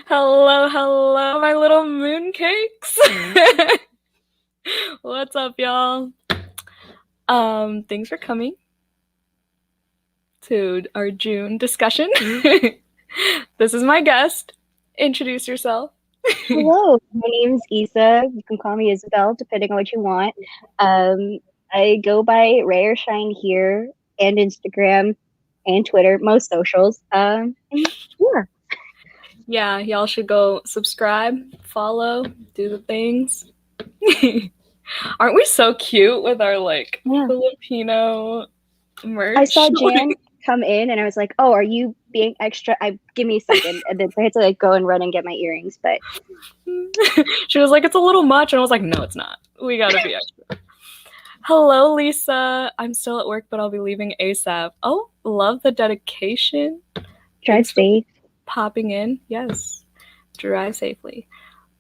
Hello, my little mooncakes. What's up, y'all? Thanks for coming to our June discussion. This is my guest. Introduce yourself. Hello, my name's Issa. You can call me Isabel, depending on what you want. I go by Ray or Shine here, and Instagram, and Twitter, most socials. And yeah. Yeah, y'all should go subscribe, follow, do the things. Aren't we so cute with our Filipino merch? I saw Jan come in, and I was like, "Oh, are you being extra? Give me a second." And then I had to go and run and get my earrings. But she was like, "It's a little much," and I was like, "No, it's not. We gotta be extra." Hello, Lisa. I'm still at work, but I'll be leaving ASAP. Oh, love the dedication. Drive safe. Popping in. Yes. Drive safely.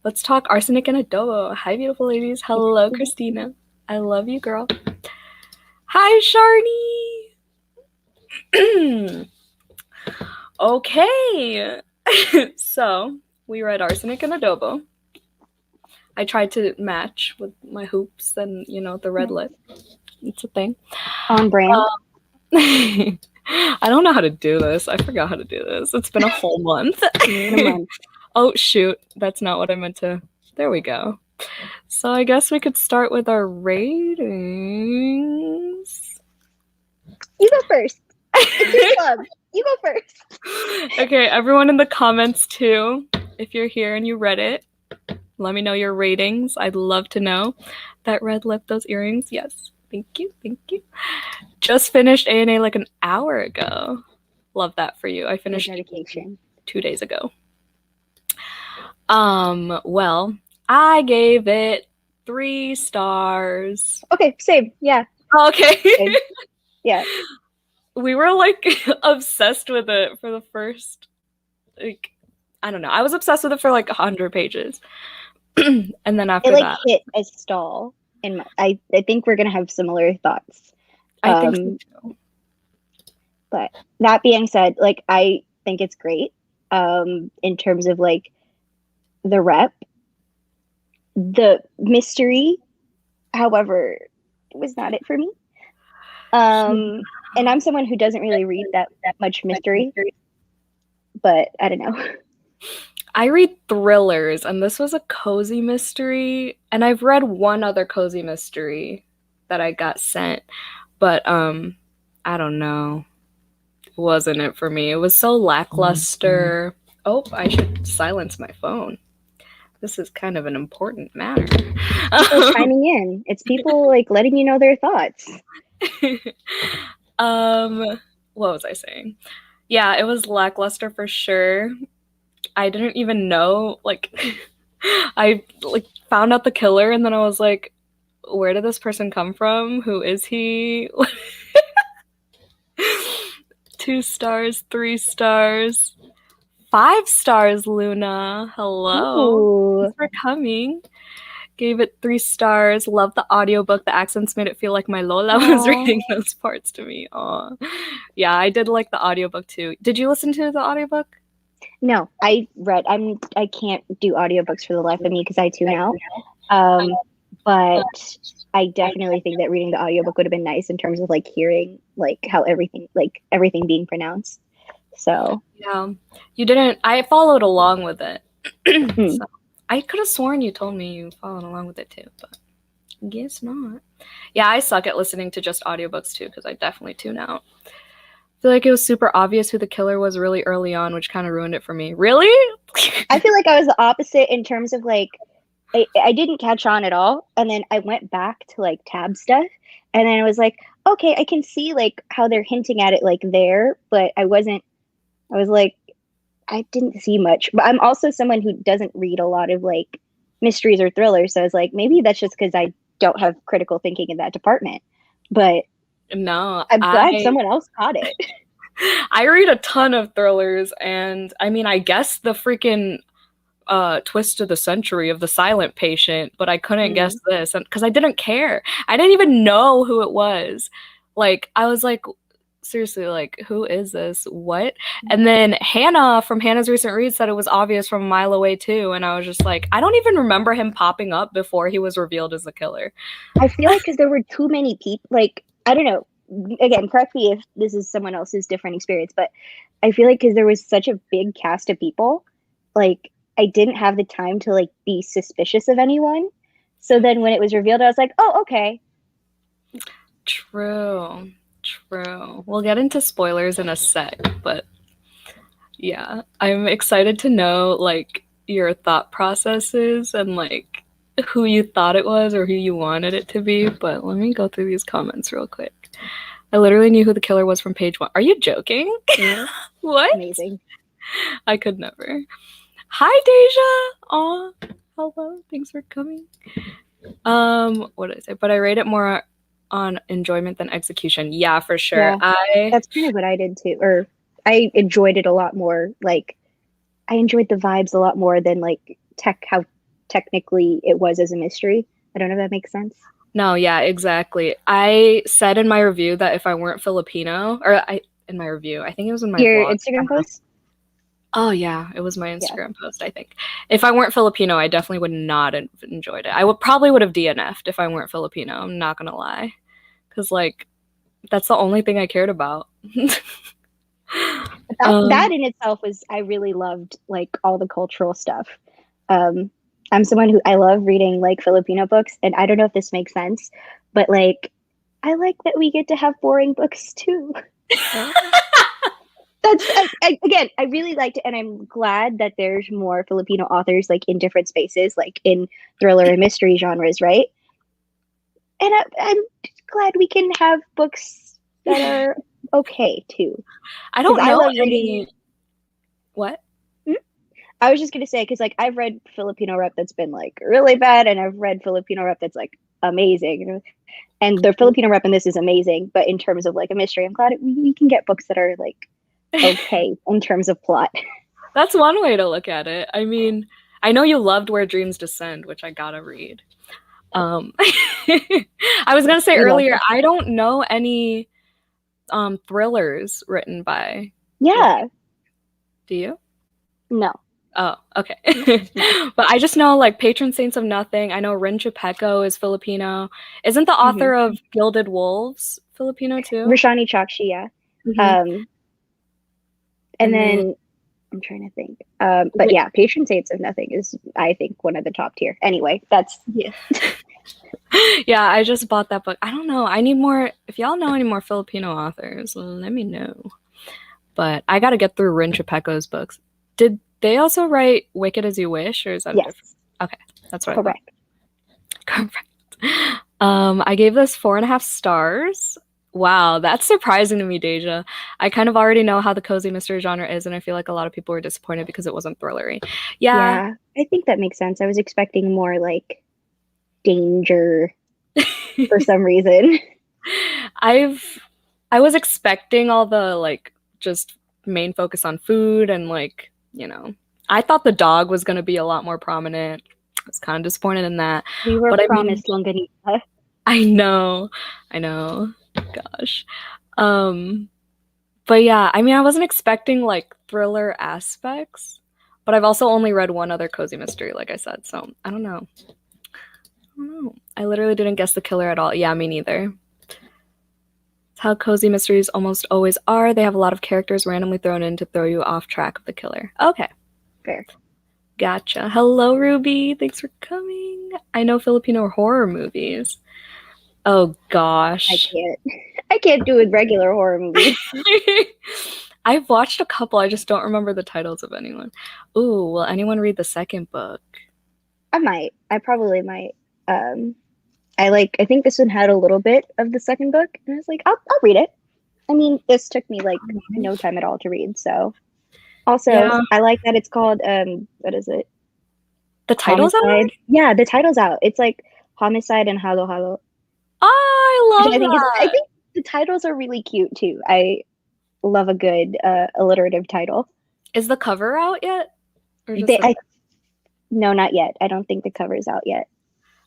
Let's talk arsenic and adobo. Hi, beautiful ladies. Hello, Christina. I love you, girl. Hi, Sharni. Okay. So, we read Arsenic and Adobo. I tried to match with my hoops and, the red lip. It's a thing. On brand. I don't know how to do this. I forgot how to do this. It's been a whole month. Oh, shoot. That's not what I meant to. There we go. So I guess we could start with our ratings. You go first. It's your club. You go first. Okay, everyone in the comments too. If you're here and you read it, let me know your ratings. I'd love to know. That red lip, those earrings, yes. Thank you. Just finished ANA like an hour ago. Love that for you. I finished dedication 2 days ago. Well, I gave it 3 stars. Okay, same. Yeah. Okay. Same. Yeah. We were obsessed with it for the first, I don't know. I was obsessed with it for 100 pages. And then after that, hit a stall. And I think we're gonna have similar thoughts. I think so too. But that being said, I think it's great. In terms of the rep, the mystery, however, was not it for me. And I'm someone who doesn't really read that much mystery. But I don't know. I read thrillers, and this was a cozy mystery, and I've read one other cozy mystery that I got sent, but I don't know. Wasn't it for me? It was so lackluster. Oh, I should silence my phone. This is kind of an important matter. People chiming in. It's people letting you know their thoughts. What was I saying? Yeah, it was lackluster for sure. I didn't even know, I found out the killer, and then I was like, where did this person come from? Who is he? 2 stars, 3 stars, 5 stars, Luna. Hello. Thanks for coming. Gave it 3 stars. Love the audiobook. The accents made it feel like my Lola was reading those parts to me. Aw. Yeah, I did like the audiobook too. Did you listen to the audiobook? No, I read. I can't do audiobooks for the life of me because I tune out. But I definitely think that reading the audiobook would have been nice in terms of hearing how everything being pronounced. So yeah, you didn't. I followed along with it. So, I could have sworn you told me you followed along with it too, but guess not. Yeah, I suck at listening to just audiobooks too because I definitely tune out. I feel like it was super obvious who the killer was really early on, which kind of ruined it for me. Really? I feel like I was the opposite in terms of I didn't catch on at all, and then I went back to tab stuff, and then I was like, okay, I can see how they're hinting at it there, but I was I didn't see much. But I'm also someone who doesn't read a lot of mysteries or thrillers, so I was maybe that's just because I don't have critical thinking in that department. But no, I'm glad someone else caught it. I read a ton of thrillers, and I mean, I guess the freaking twist of the century of The Silent Patient, but I couldn't guess this because I didn't care. I didn't even know who it was. I was like, seriously, like, who is this? What? And then Hannah from Hannah's Recent Read said it was obvious from a mile away too. And I was just like, I don't even remember him popping up before he was revealed as the killer. I feel like because there were too many people, like, I don't know. Again, correct me if this is someone else's different experience, but I feel like because there was such a big cast of people, like, I didn't have the time to, like, be suspicious of anyone. So then when it was revealed, I was like, oh, okay. True. True. We'll get into spoilers in a sec, but yeah, I'm excited to know like your thought processes and like who you thought it was or who you wanted it to be. But let me go through these comments real quick. I literally knew who the killer was from page 1. Are you joking? Yeah. What? Amazing. I could never. Hi, Deja. Aw, hello. Thanks for coming. What did I say? But I rate it more on enjoyment than execution. Yeah, for sure. Yeah, that's kind of what I did too. Or I enjoyed it a lot more. Like, I enjoyed the vibes a lot more than like how technically it was as a mystery. I don't know if that makes sense. No, yeah, exactly. I said in my review that if I weren't Filipino, or in my review, I think it was in my Your vlog. Instagram post? Oh yeah, it was my Instagram post, I think. If I weren't Filipino, I definitely would not have enjoyed it. I would have DNF'd if I weren't Filipino, I'm not gonna lie. Cause like that's the only thing I cared about. That in itself was, I really loved like all the cultural stuff. I'm someone who, I love reading like Filipino books, and I don't know if this makes sense, but like I like that we get to have boring books too. That's again, I really liked it, and I'm glad that there's more Filipino authors like in different spaces, like in thriller and mystery genres, right? And I'm glad we can have books that are okay too. I don't know. I love reading. What? I was just gonna say, because like I've read Filipino rep that's been like really bad, and I've read Filipino rep that's like amazing, and the Filipino rep in this is amazing. But in terms of like a mystery, I'm glad we can get books that are like okay in terms of plot. That's one way to look at it. I mean, I know you loved Where Dreams Descend, which I gotta read. I was gonna say earlier, I don't know any thrillers written by. Yeah. Do you? No. Oh, okay. But I just know like Patron Saints of Nothing. I know Rin Chupeco is Filipino. Isn't the author of Gilded Wolves Filipino too? Rashani Chakshi, yeah. And then I'm trying to think. But yeah, Patron Saints of Nothing is, I think, one of the top tier. Anyway, that's yeah, I just bought that book. I don't know. I need more. If y'all know any more Filipino authors, let me know. But I got to get through Rin Chupeco's books. Did they also write Wicked as You Wish, or is that different? Okay, that's what correct. Correct. I gave this 4.5 stars. Wow, that's surprising to me, Deja. I kind of already know how the cozy mystery genre is, and I feel like a lot of people were disappointed because it wasn't thrillery. Yeah, I think that makes sense. I was expecting more like danger for some reason. I was expecting all the like just main focus on food and like, you know, I thought the dog was going to be a lot more prominent. I was kind of disappointed in that. We were promised longanisa. I know. Gosh. But yeah, I mean, I wasn't expecting like thriller aspects, but I've also only read one other cozy mystery, like I said, so I don't know. I literally didn't guess the killer at all. Yeah, me neither. It's how cozy mysteries almost always are. They have a lot of characters randomly thrown in to throw you off track of the killer. Okay. Fair. Gotcha. Hello, Ruby. Thanks for coming. I know Filipino horror movies. Oh, gosh. I can't do a regular horror movie. I've watched a couple. I just don't remember the titles of anyone. Ooh, will anyone read the second book? I might. I probably might. I think this one had a little bit of the second book, and I was like, I'll read it. I mean, this took me like no time at all to read. So, also, I like that it's called what is it? The title's out? Yeah, the title's out. It's like Homicide and Halo Halo. Oh, I love that. I think the titles are really cute too. I love a good alliterative title. Is the cover out yet? Or no, not yet. I don't think the cover's out yet.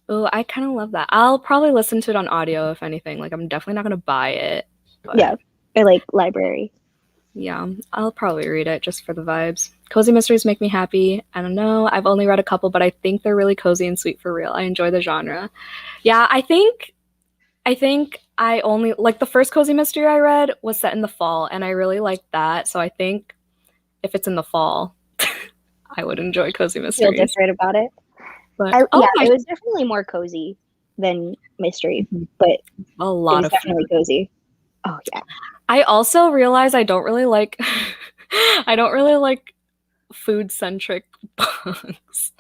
Oh, I kind of love that. I'll probably listen to it on audio, if anything. Like, I'm definitely not going to buy it. Yeah. or like library. Yeah, I'll probably read it just for the vibes. Cozy mysteries make me happy. I don't know. I've only read a couple, but I think they're really cozy and sweet for real. I enjoy the genre. Yeah, I think I only like the first cozy mystery I read was set in the fall, and I really liked that. So I think if it's in the fall, I would enjoy cozy Feel mysteries. different about it. But oh Yeah, my, it was definitely more cozy than mystery, but a it lot was of definitely cozy. Oh yeah. I also realize I don't really like I don't really like food centric books.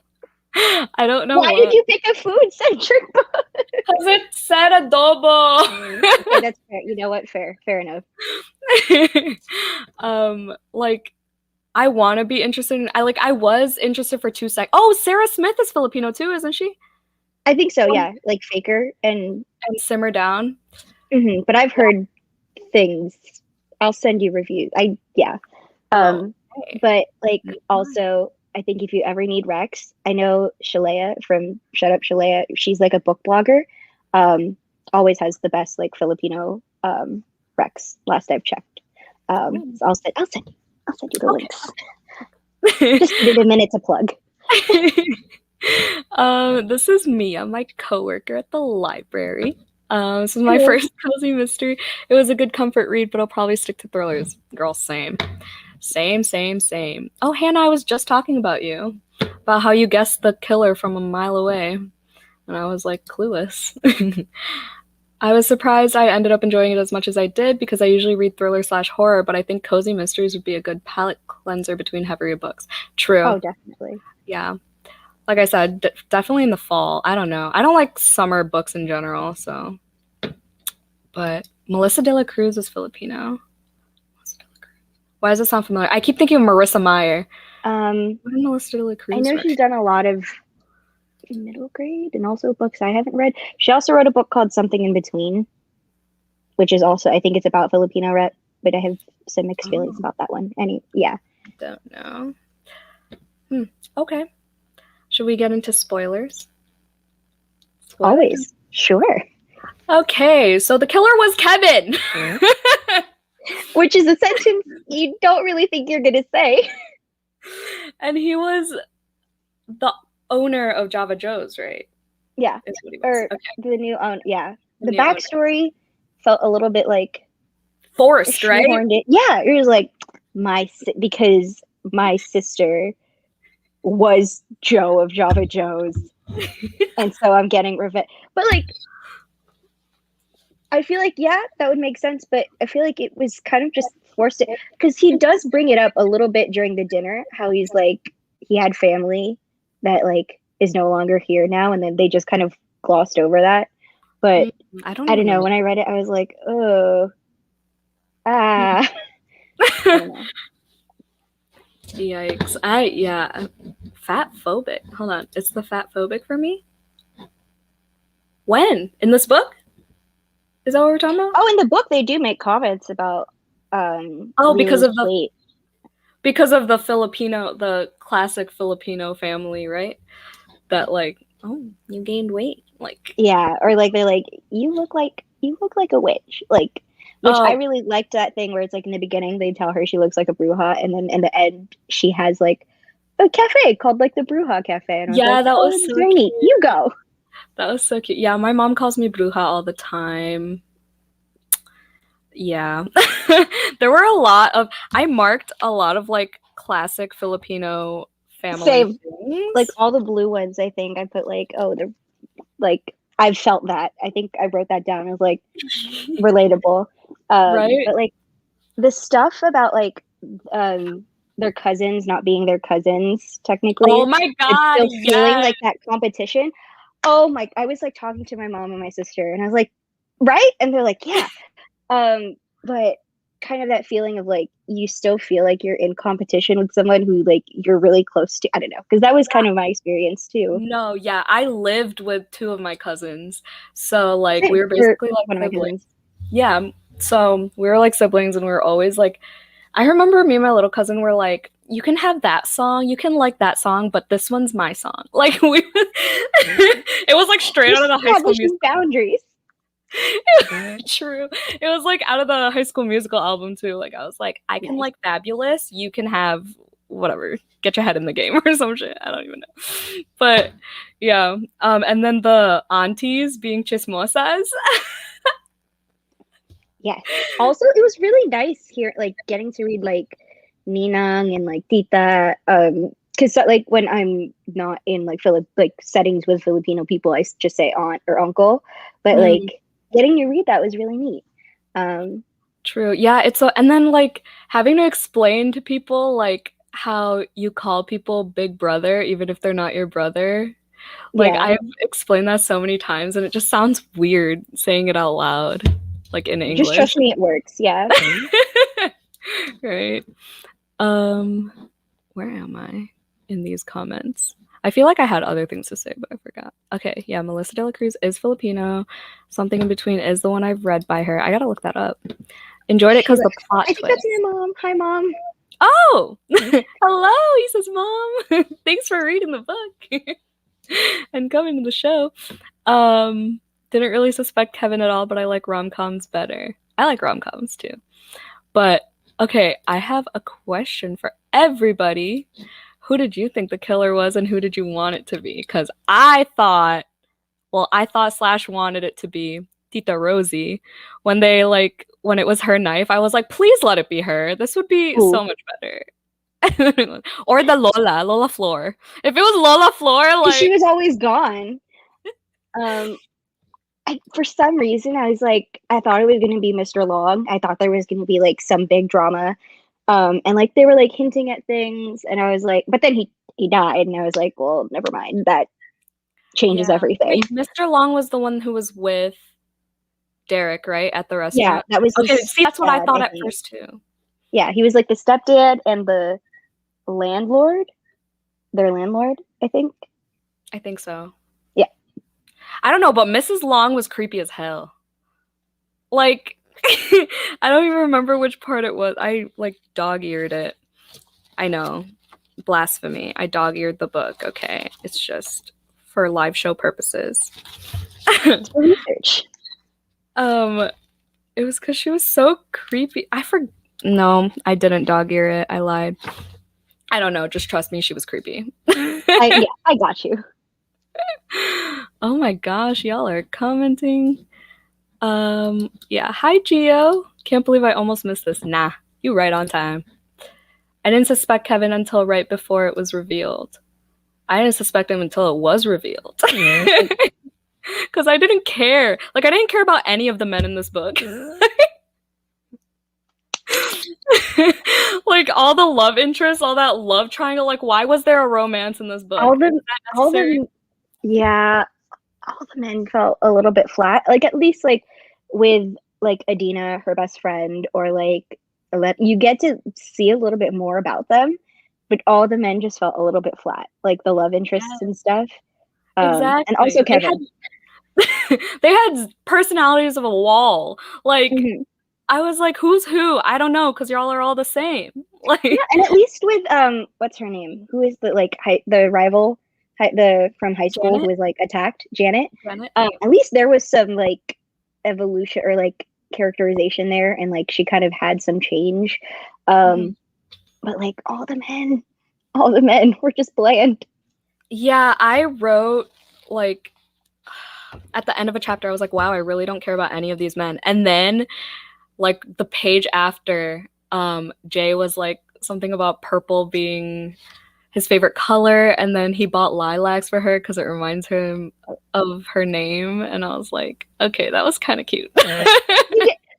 I don't know Why did what. you pick a food centric book? Because it said adobo. Okay, that's fair. You know what? Fair enough. Like I want to be interested in. I was interested for 2 seconds. Oh, Sarah Smith is Filipino too, isn't she? I think so. Yeah, like Faker and. And Simmer Down. But I've heard things. I'll send you reviews. Yeah. Oh, But like also, I think if you ever need Rex, I know Shalea from Shut Up Shalea. She's like a book blogger. Always has the best like Filipino Rex. Last I've checked. So I'll send you the links. Just needed a minute to plug. This is Mia, my coworker at the library. This is my first cozy mystery. It was a good comfort read, but I'll probably stick to thrillers. Girl, same. Same. Oh, Hannah, I was just talking about you. About how you guessed the killer from a mile away. And I was like, clueless. I was surprised I ended up enjoying it as much as I did because I usually read thriller/horror, but I think cozy mysteries would be a good palate cleanser between heavier books. True. Oh, definitely. Yeah. Like I said, definitely in the fall. I don't know. I don't like summer books in general, so. But Melissa de la Cruz is Filipino. Why does it sound familiar? I keep thinking of Marissa Meyer. What did Melissa de la Cruz I know write? she's done a lot of middle grade and also books I haven't read. She also wrote a book called Something in Between, which is also, I think it's about Filipino rep, but I have some mixed feelings about that one. Yeah. Don't know. Okay. Should we get into spoilers? Always. Sure. Okay, so the killer was Kevin. Which is a sentence you don't really think you're going to say. And he was the owner of Java Joe's, right? Yeah. Is what he was. Or okay. the new owner. Yeah. The new backstory felt a little bit like forced, right? Yeah. It was like because my sister was Joe of Java Joe's. And so I'm getting revenge. But like, I feel like, yeah, that would make sense. But I feel like it was kind of just forced because he does bring it up a little bit during the dinner, how he's like, he had family that like is no longer here now. And then they just kind of glossed over that. But I don't know. When I read it, I was like, oh, I don't know. Yikes. Fat phobic. Hold on. It's the fat phobic for me? When? In this book? Is that what we're talking about? Oh, in the book they do make comments about because of the weight. Because of the classic Filipino family, right? That like, oh, you gained weight. Like yeah, or like they're like, you look like a witch. Like which I really liked that thing where it's like in the beginning they tell her she looks like a bruja, and then in the end she has like a cafe called like the Bruja Cafe. And I was like, that was so cute. You go. That was so cute. Yeah, my mom calls me Bruja all the time. Yeah. There were I marked a lot of like classic Filipino family things. Like all the blue ones, I think I put like, oh, they're like, I've felt that. I think I wrote that down as like relatable. Right. But like the stuff about like their cousins not being their cousins technically. Oh my God. Still feeling like that competition. Oh my, I was like talking to my mom and my sister and I was like, right? And they're like, yeah. But kind of that feeling of like, you still feel like you're in competition with someone who like you're really close to. I don't know. Cause that was kind of my experience too. No. Yeah. I lived with 2 of my cousins. So like, we were basically like one of my cousins. Yeah. So we were like siblings and we were always like, I remember me and my little cousin were like, you can have that song, you can like that song, but this one's my song. Like it was like straight out of the High School Musical. Boundaries. True. It was like out of the High School Musical album too. Like I was like, I can Nice. like Fabulous, you can have whatever. Get your head in the game or some shit. I don't even know. But yeah. And then the aunties being chismosas. Yes. Also, it was really nice here, like getting to read like Ninang and like Tita. Because like when I'm not in like like settings with Filipino people, just say aunt or uncle. But Mm, like getting to read that was really neat. Um, true. Yeah, it's so and then like having to explain to people like how you call people big brother even if they're not your brother. Like yeah, I've explained that so many times and it just sounds weird saying it out loud, like in just English. trust me, it works. Yeah. Right. Um, where am I in these comments? I feel like I had other things to say, but I forgot. Okay, yeah, Melissa de la Cruz is Filipino. Something in Between is the one I've read by her. I gotta look that up. Enjoyed it Shoot. because the I plot think that's twist. your mom. Hi, mom. Oh, hello, he says, Mom. Thanks for reading the book and coming to the show. Um, didn't really suspect Kevin at all, but I like rom-coms better. I like rom-coms too. But okay, I have a question for everybody. Who did you think the killer was and who did you want it to be? Because I thought slash wanted it to be Tita Rosie. When they like, when it was her knife, I was like, please let it be her. This would be Ooh, so much better. Or the Lola Floor. If it was Lola Floor, because she like, was always gone. Um, for some reason, I was like, I thought it was going to be Mr. Long. I thought there was going to be like some big drama. And like they were like hinting at things, and I was like, but then he died, and I was like, well, never mind. That changes yeah. everything. Wait, Mr. Long was the one who was with Derek, right? At the Yeah, restaurant. that was Okay, his see, that's what I dad, thought I at think. first too. Yeah, he was like the stepdad and the landlord. Their landlord, I think. I think so. Yeah. I don't know, but Mrs. Long was creepy as hell. Like, I don't even remember which part it was. I like dog eared it. I know. Blasphemy. I dog eared the book. Okay. It's just for live show purposes. It's for research. um, it was because she was so creepy. No, I didn't dog ear it. I lied. I don't know. Just trust me, she was creepy. Yeah, I got you. Oh my gosh, y'all are commenting. Yeah. Hi, Gio. Can't believe I almost missed this. Nah, you right on time. I didn't suspect Kevin until right before it was revealed. I didn't suspect him until it was revealed. Because I didn't care. Like, I didn't care about any of the men in this book. Like, all the love interests, all that love triangle. Like, why was there a romance in this book? All Is the, that all necessary? the, yeah, all the men felt a little bit flat. Like at least like with like Adina, her best friend, or like you get to see a little bit more about them, but all the men just felt a little bit flat, like the love interests Yeah, and stuff. And also exactly. Kevin. They had personalities of a wall. Like, Mhm. I was like, who's who? I don't know, because y'all are all the same. Yeah, Like, and at least with what's her name? Who is the like the rival, the from high school who Janet? was like attacked? Janet. Janet? At least there was some like evolution or like characterization there, and like she kind of had some change. Mhm. Um, but like all the men were just bland. Yeah, I wrote, like, at the end of a chapter, I was like, wow, I really don't care about any of these men. And then, like, the page after, Jay was like something about purple being his favorite color, and then he bought lilacs for her because it reminds him of her name. And I was like, okay, that was kind of cute.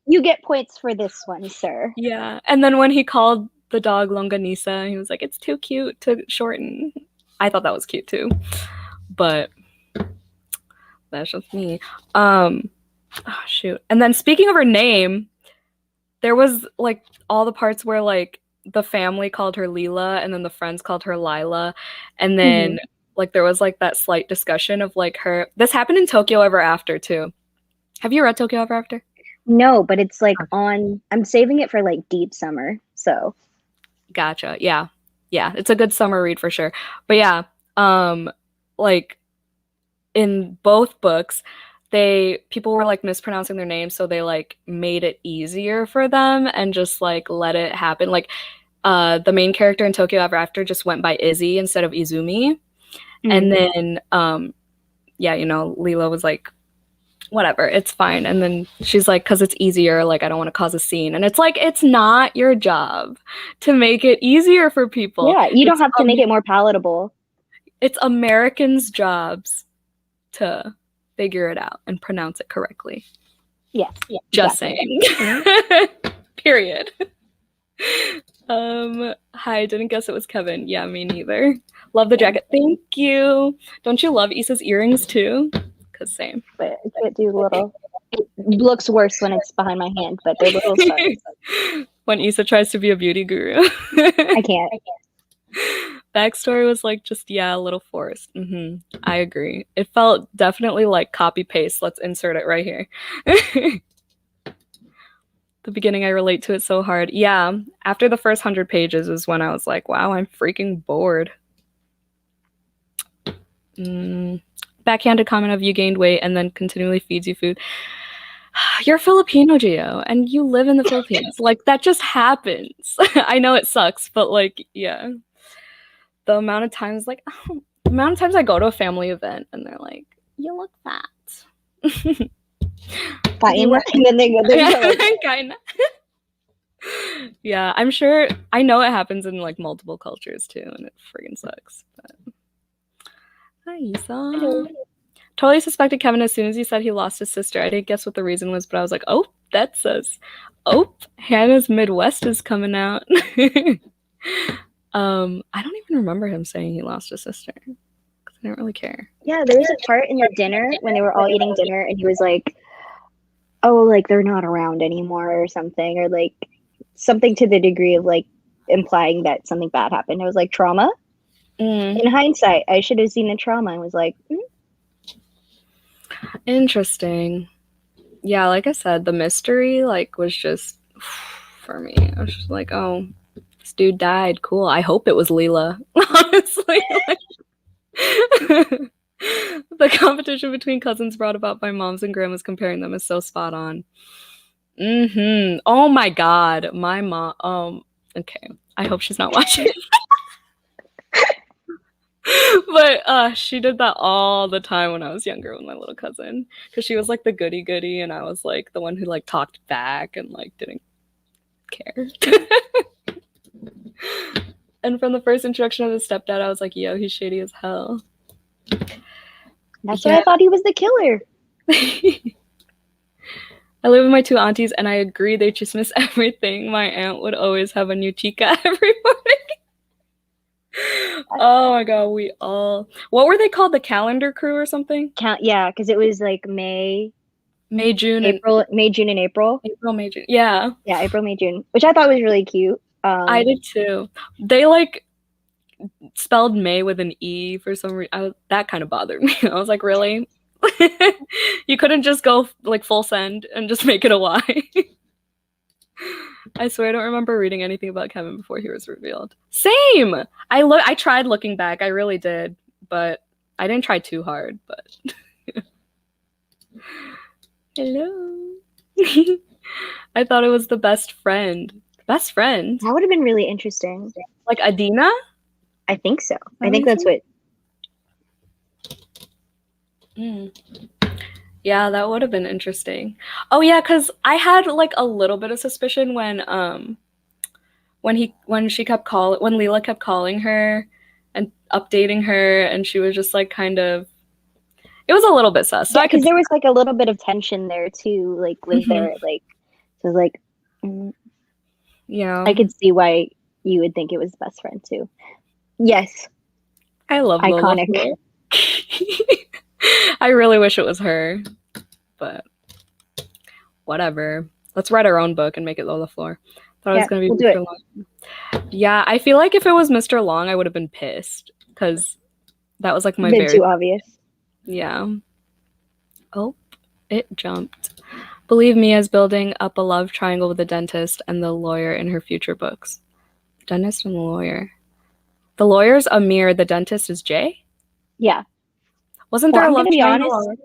You get points for this one, sir. Yeah. And then when he called the dog Longanisa, he was like, it's too cute to shorten. I thought that was cute too. But that's just me. Oh, shoot. And then speaking of her name, there was like all the parts where like the family called her Leela and then the friends called her Lila. And Mm-hmm. then like there was like that slight discussion of like her. This happened in Tokyo Ever After too. Have you read Tokyo Ever After? No, but it's like Okay. on. I'm saving it for like deep summer. So Gotcha. Yeah. Yeah. It's a good summer read for sure. But yeah, like in both books, people were like mispronouncing their names, so they like made it easier for them and just like let it happen. Like the main character in Tokyo Ever After just went by Izzy instead of Izumi. And then yeah, you know, Leela was like, whatever, it's fine. And then she's like, because it's easier, like I don't want to cause a scene. And it's like, it's not your job to make it easier for people. Yeah, you don't have to make it more palatable. It's Americans' jobs to figure it out and pronounce it correctly. Yeah, just saying. Period. Hi, didn't guess it was Kevin. Yeah, me neither. Love the jacket. Thank you. Don't you love Issa's earrings too? Because same. But I can't do little. It looks worse when it's behind my hand, but they're little stars. When Issa tries to be a beauty guru. I can't. Backstory was like just, yeah, a little forced. I agree. It felt definitely like copy paste. Let's insert it right here. The beginning, I relate to it so hard. Yeah, after the first 100 pages is when I was like, wow, I'm freaking bored. Backhanded comment of you gained weight and then continually feeds you food. You're Filipino, Gio, and you live in the Philippines. Like, that just happens. I know it sucks, but like, yeah. The amount of times, like, the amount of times I go to a family event and they're like, you look fat. Fine. And then they go, kinda. Yeah, I'm sure. I know it happens in like multiple cultures too, and it friggin' sucks. But hi, Isa. Totally suspected Kevin as soon as he said he lost his sister. I didn't guess what the reason was, but I was like, oh, that says, oh, Hannah's Midwest is coming out. I don't even remember him saying he lost his sister because I didn't really care. Yeah, there was a part in the dinner when they were all eating dinner, and he was like, oh, like they're not around anymore or something, or like something to the degree of like implying that something bad happened. I was like, trauma? In hindsight, I should have seen the trauma and was like, Interesting. Yeah, like I said, the mystery like was just for me. I was just like, oh, this dude died. Cool. I hope it was Leela. Honestly. The competition between cousins brought about by moms and grandmas comparing them is so spot on. Oh my god. My mom. Okay. I hope she's not watching. But she did that all the time when I was younger with my little cousin. Because she was like the goody and I was like the one who like talked back and like didn't care. And from the first introduction of the stepdad, I was like, yo, he's shady as hell. That's why I thought he was the killer. I live with my two aunties, and I agree they just miss everything. My aunt would always have a new chica every morning. Oh my god, we all... What were they called? The calendar crew or something? Yeah, because it was like May, June, April, May, June, and April. May, June. Yeah. Yeah, April, May, June, which I thought was really cute. I did too. They like spelled May with an E for some reason. That kind of bothered me. I was like, really? You couldn't just go like full send and just make it a Y. I swear I don't remember reading anything about Kevin before he was revealed. Same. I tried looking back. I really did, but I didn't try too hard. But hello. I thought it was the best friend. Best friend. That would have been really interesting. Like Adina? I think so. I think that's what. Yeah, that would have been interesting. Oh yeah, because I had like a little bit of suspicion when Leela kept calling her and updating her, and she was just like kind of. It was a little bit sus. Yeah, because there was like a little bit of tension there too, like with their like. So like. Yeah, I could see why you would think it was the best friend too. Yes, I love iconic. Lola. I really wish it was her, but whatever. Let's write our own book and make it Lola Floor. Thought it was gonna be Mr. Long. Yeah, I feel like if it was Mr. Long, I would have been pissed because that was like my very too obvious. Yeah. Oh, it jumped. Believe Mia's building up a love triangle with the dentist and the lawyer in her future books. The dentist and the lawyer. The lawyer's Amir, the dentist is Jay? Yeah. Wasn't there a love triangle?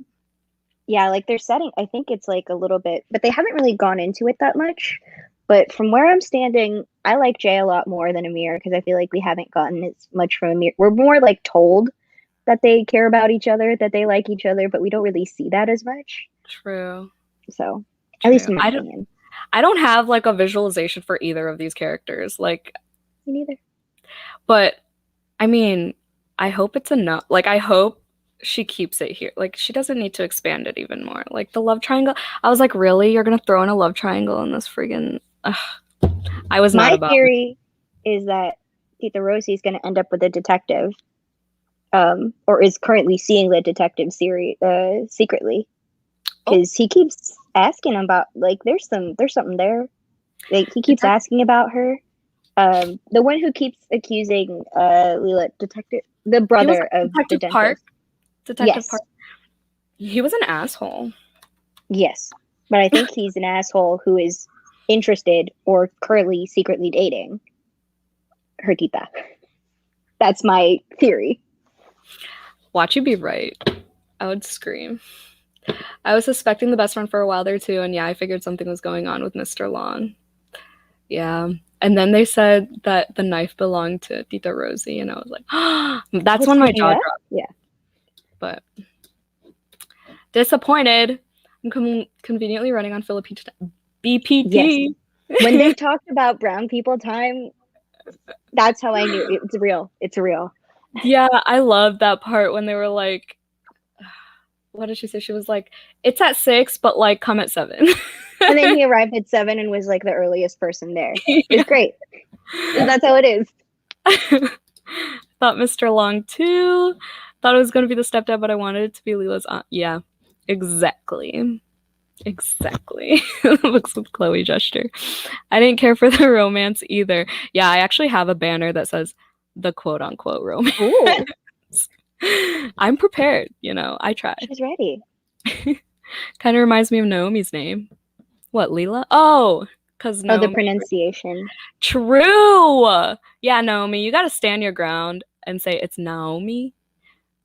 Yeah, like they're setting, I think it's like a little bit, but they haven't really gone into it that much. But from where I'm standing, I like Jay a lot more than Amir because I feel like we haven't gotten as much from Amir. We're more like told that they care about each other, that they like each other, but we don't really see that as much. True. So, at least True. in my I don't opinion. I don't have like a visualization for either of these characters. Like, Me neither. but I mean, I hope it's enough. Like, I hope she keeps it here. Like, she doesn't need to expand it even more. Like, the love triangle. I was like, really? You're gonna throw in a love triangle in this friggin'. Ugh. I was not My about it. theory is that Tita Rosie is going to end up with a detective, or is currently seeing the detective series secretly, Oh, because he keeps asking about like there's something there. Like he keeps detect- asking about her. The one who keeps accusing Leela, detective, the he was brother like of the Detective Park. dentist. Detective Yes, Park. He was an asshole. yes, but I think he's an asshole who is interested or currently secretly dating her tita. That's my theory. Watch you be right. I would scream. I was suspecting the best friend for a while there too, and yeah, I figured something was going on with Mr. Long. Yeah. And then they said that the knife belonged to Tita Rosie, and I was like, I that's was when my freaking jaw out. dropped. Yeah. But disappointed. I'm conveniently running on Filipino Yes. BPT. When they talked about brown people time, that's how I knew it's real. It's real. Yeah, I love that part when they were like, what did she say? She was like, it's at 6, but like come at 7. And then he arrived at 7 and was like the earliest person there. It's Yeah. great. That's how it is. Thought Mr. Long too. Thought it was going to be the stepdad, but I wanted it to be Leela's aunt. Yeah, exactly. Exactly. Looks with Chloe gesture. I didn't care for the romance either. Yeah, I actually have a banner that says the quote unquote romance. Ooh, I'm prepared, you know, I try. she's ready. Kind of reminds me of Naomi's name. What, Leela? Oh, because Oh, the Naomi. pronunciation. True. Yeah, Naomi, you got to stand your ground and say it's Naomi.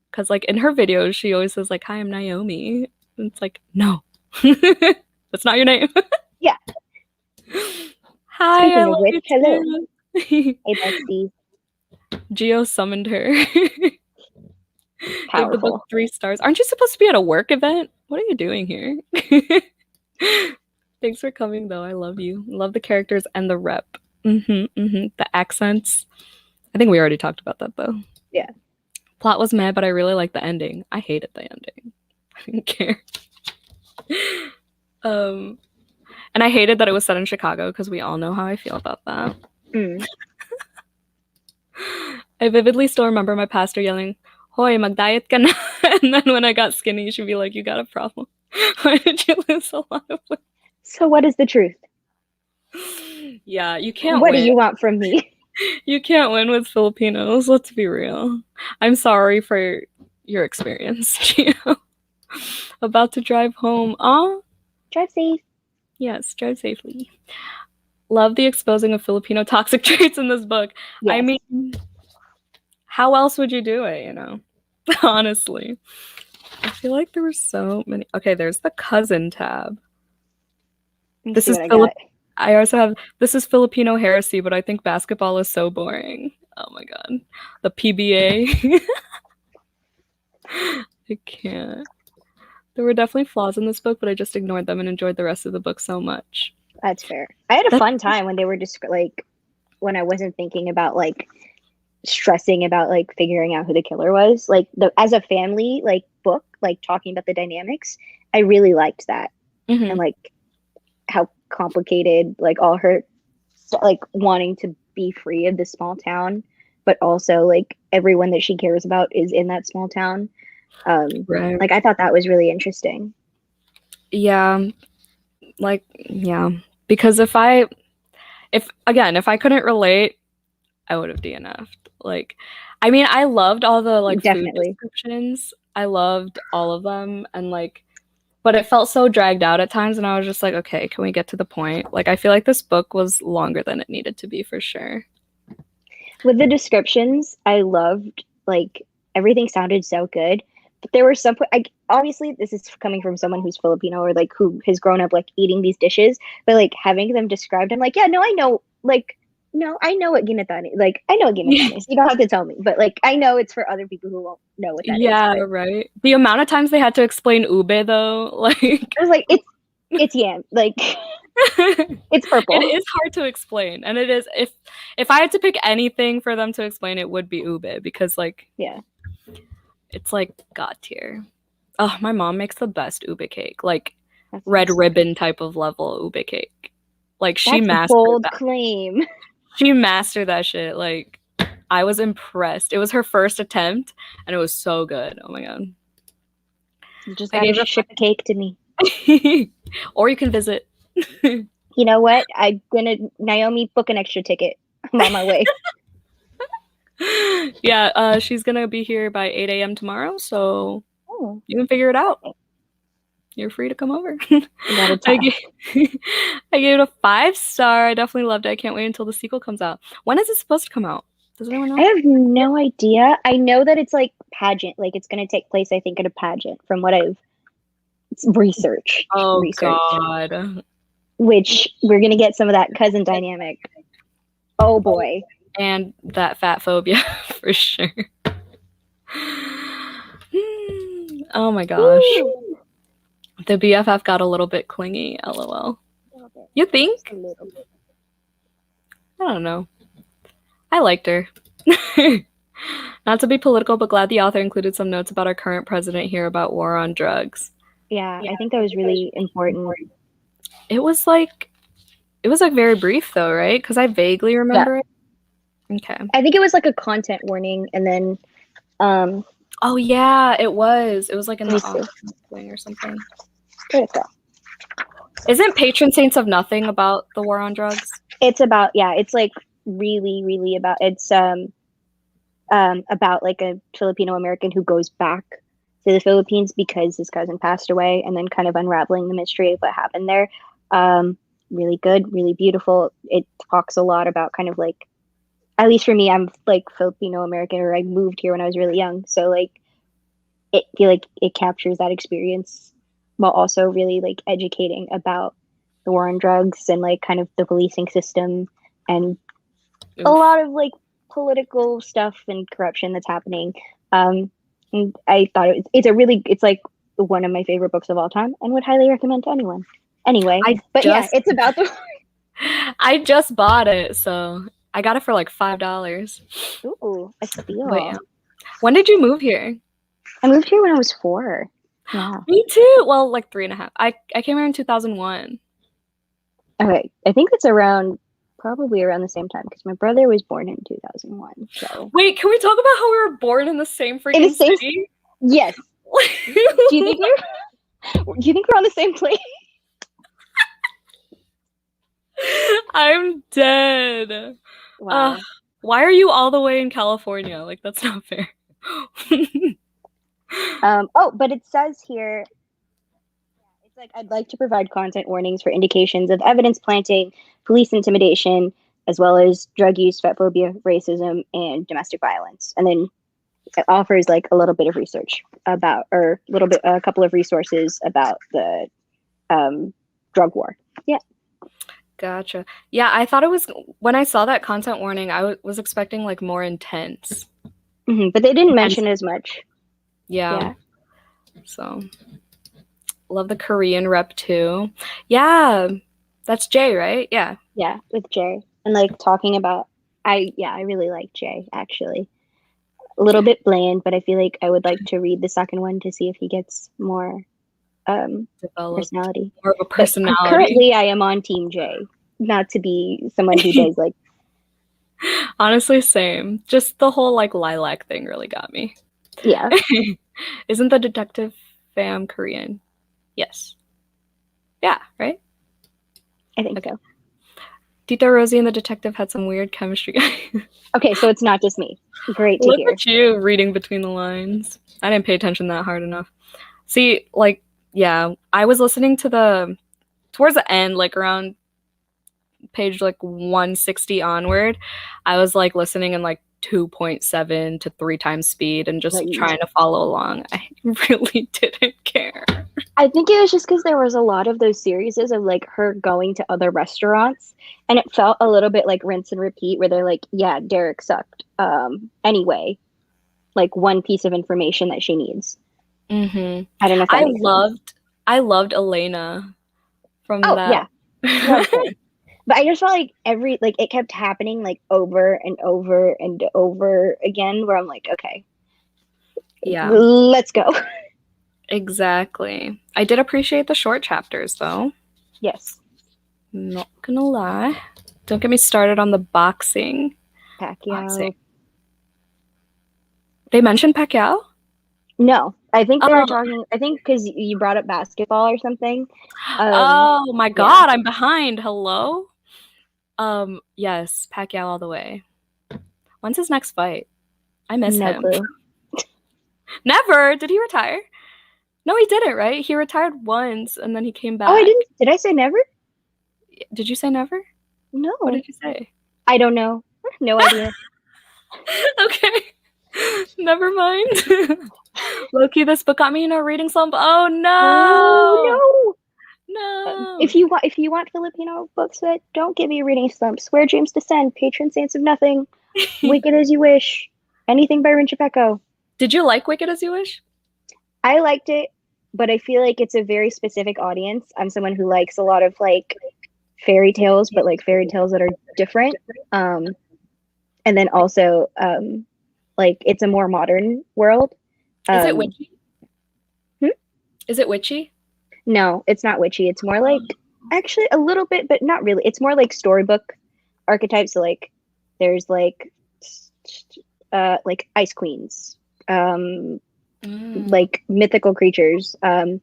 Because, like, in her videos, she always says, like, hi, I'm Naomi. And it's like, no. That's not your name. Yeah. Hi, I Speaking of love which, you hello. too. Hey, bestie. Geo summoned her. Give the book Powerful. 3 stars. Aren't you supposed to be at a work event? What are you doing here? Thanks for coming, though. I love you. Love the characters and the rep. The accents. I think we already talked about that, though. Yeah. Plot was mad, but I really liked the ending. I hated the ending. I didn't care. Um, and I hated that it was set in Chicago because we all know how I feel about that. Mm. I vividly still remember my pastor yelling, "Hoy, mag-diet ka na." And then when I got skinny, she'd be like, "You got a problem. Why did you lose a lot of weight?" So what is the truth? Yeah, you can't What do win. you want from me? You can't win with Filipinos. Let's be real. I'm sorry for your experience, Gio. About to drive home. Aw. Drive safe. Yes, drive safely. Love the exposing of Filipino toxic traits in this book. I Yes. mean, how else would you do it, you know? Honestly. I feel like there were so many. Okay, there's the cousin tab. Let me This see is what I Philip. got. I also have this is Filipino heresy, but I think basketball is so boring. Oh my god. The PBA. I can't. There were definitely flaws in this book, but I just ignored them and enjoyed the rest of the book so much. That's fair. I had a That's fun time when they were just like when I wasn't thinking about like stressing about like figuring out who the killer was. Like the as a family like book, like talking about the dynamics, I really liked that. And mm-hmm. like how complicated like all her like wanting to be free of this small town, but also like everyone that she cares about is in that small town. Right. Like I thought that was really interesting. Yeah, like yeah. Because if I couldn't relate, I would have DNF'd. Like, I mean, I loved all the like food Definitely. descriptions. I loved all of them, and like, but it felt so dragged out at times, and I was just like, okay, can we get to the point? Like, I feel like this book was longer than it needed to be for sure. With the descriptions, I loved like everything sounded so good, there were some obviously this is coming from someone who's Filipino or like who has grown up like eating these dishes, but like having them described, I'm like, yeah, no, I know, like, no, I know what ginatan is. Like, I know what ginatan is. You don't have to tell me, but like, I know it's for other people who won't know what that is. Yeah, But right. The amount of times they had to explain ube though, like I was like, it's yam, like it's purple. It is hard to explain, and it is if I had to pick anything for them to explain, it would be ube because like Yeah, it's like god tier. Oh, my mom makes the best ube cake, like that's red awesome. ribbon type of level ube cake. Like she That's a mastered bold that. claim. She mastered that shit. Like I was impressed. It was her first attempt, and it was so good. Oh my god! You just I gotta gave it ship a cake to me. or you can visit. You know what? I'm gonna Naomi book an extra ticket. I'm on my way. Yeah, she's gonna be here by 8 a.m. tomorrow, so Oh, you can figure it out. You're free to come over. I gave it a 5-star. I definitely loved it. I can't wait until the sequel comes out. When is it supposed to come out? Does anyone know? I have no idea. I know that it's like pageant, like it's going to take place, I think, at a pageant from what I've researched. Oh god. Which we're going to get some of that cousin dynamic. Oh boy. And that fat phobia for sure. Oh my gosh. Woo! The BFF got a little bit clingy, lol. You think? A little bit. I don't know. I liked her. Not to be political, but glad the author included some notes about our current president here about war on drugs. Yeah, I think that was really important. It was like very brief though, right? Because I vaguely remember it. Okay. I think it was like a content warning, and then oh yeah, it was. It was like in the wing or something. Where'd it go? Isn't Patron Saints of Nothing about the war on drugs? It's about, yeah, it's like really, really about, it's about like a Filipino American who goes back to the Philippines because his cousin passed away, and then kind of unraveling the mystery of what happened there. Really good, really beautiful. It talks a lot about kind of like, at least for me, I'm like Filipino American, or I moved here when I was really young, so like it feel like it captures that experience while also really like educating about the war on drugs and like kind of the policing system and a lot of like political stuff and corruption that's happening. And I thought it's like one of my favorite books of all time, and would highly recommend to anyone. Anyway, it's about the. I just bought it, so I got it for like $5. Ooh, a steal. Wait, when did you move here? I moved here when I was 4. Yeah. Me too. Well, like 3.5. I came here in 2001. Okay, I think it's probably around the same time, because my brother was born in 2001. So wait, can we talk about how we were born in the same freaking city? Yes. Do you think we're on the same plane? I'm dead. Wow. Why are you all the way in California? Like, that's not fair. But it says here, it's like, I'd like to provide content warnings for indications of evidence planting, police intimidation, as well as drug use, fatphobia, racism, and domestic violence. And then it offers like a little bit of research about, or a couple of resources about the drug war. Yeah. Gotcha. Yeah, I thought it was, when I saw that content warning, I was expecting like more intense. Mm-hmm, but they didn't mention as much. Yeah. So, love the Korean rep too. Yeah, that's Jay, right? Yeah. Yeah, with Jay. And like talking about, I really like Jay, actually. A little bit bland, but I feel like I would like to read the second one to see if he gets more personality. More of a personality. But currently, I am on Team J. Not to be someone who does like. Honestly, same. Just the whole like lilac thing really got me. Yeah. Isn't the detective fam Korean? Yes. Yeah, right? I think so. Tita Rosie and the detective had some weird chemistry. Okay, so it's not just me. Great to hear. Look at you reading between the lines. I didn't pay attention that hard enough. See, like, yeah, I was listening to towards the end, like around page like 160 onward, I was like listening and like 2.7 to 3 times speed and just Right. trying to follow along. I really didn't care. I think it was just because there was a lot of those series of like her going to other restaurants, and it felt a little bit like rinse and repeat, where they're like, "Yeah, Derek sucked." Anyway, like one piece of information that she needs. Mm-hmm. I don't know if that makes sense. I loved Elena from Oh that. yeah, love her. But I just felt like it kept happening like over and over and over again, where I'm like, okay, Yeah, let's go. exactly. I did appreciate the short chapters though. Yes, Not gonna lie. Don't get me started on the boxing. Pacquiao. They mentioned Pacquiao? No, I think they were Oh, talking. I think because you brought up basketball or something. oh my Yeah, God, I'm behind. Hello? Yes, Pacquiao all the way. When's his next fight? I miss no him. clue. Never. Did he retire? No, he didn't, right? He retired once and then he came Oh, I back. didn't. Did I say never? Did you say never? What No, did you say? I don't know. No idea. Okay. Never mind. Loki, this book got me in a reading slump. Oh no. Oh no! No. If you want Filipino books that don't give you reading slumps, Where Dreams Descend, Patron Saints of Nothing, Wicked as You Wish, anything by Rincha Pecco. Did you like Wicked as You Wish? I liked it, but I feel like it's a very specific audience. I'm someone who likes a lot of like fairy tales, but like fairy tales that are different. And then also like it's a more modern world. Is it witchy? Hmm? Is it witchy? No, it's not witchy. It's more like actually a little bit, but not really. It's more like storybook archetypes. So like there's like ice queens, like mythical creatures. But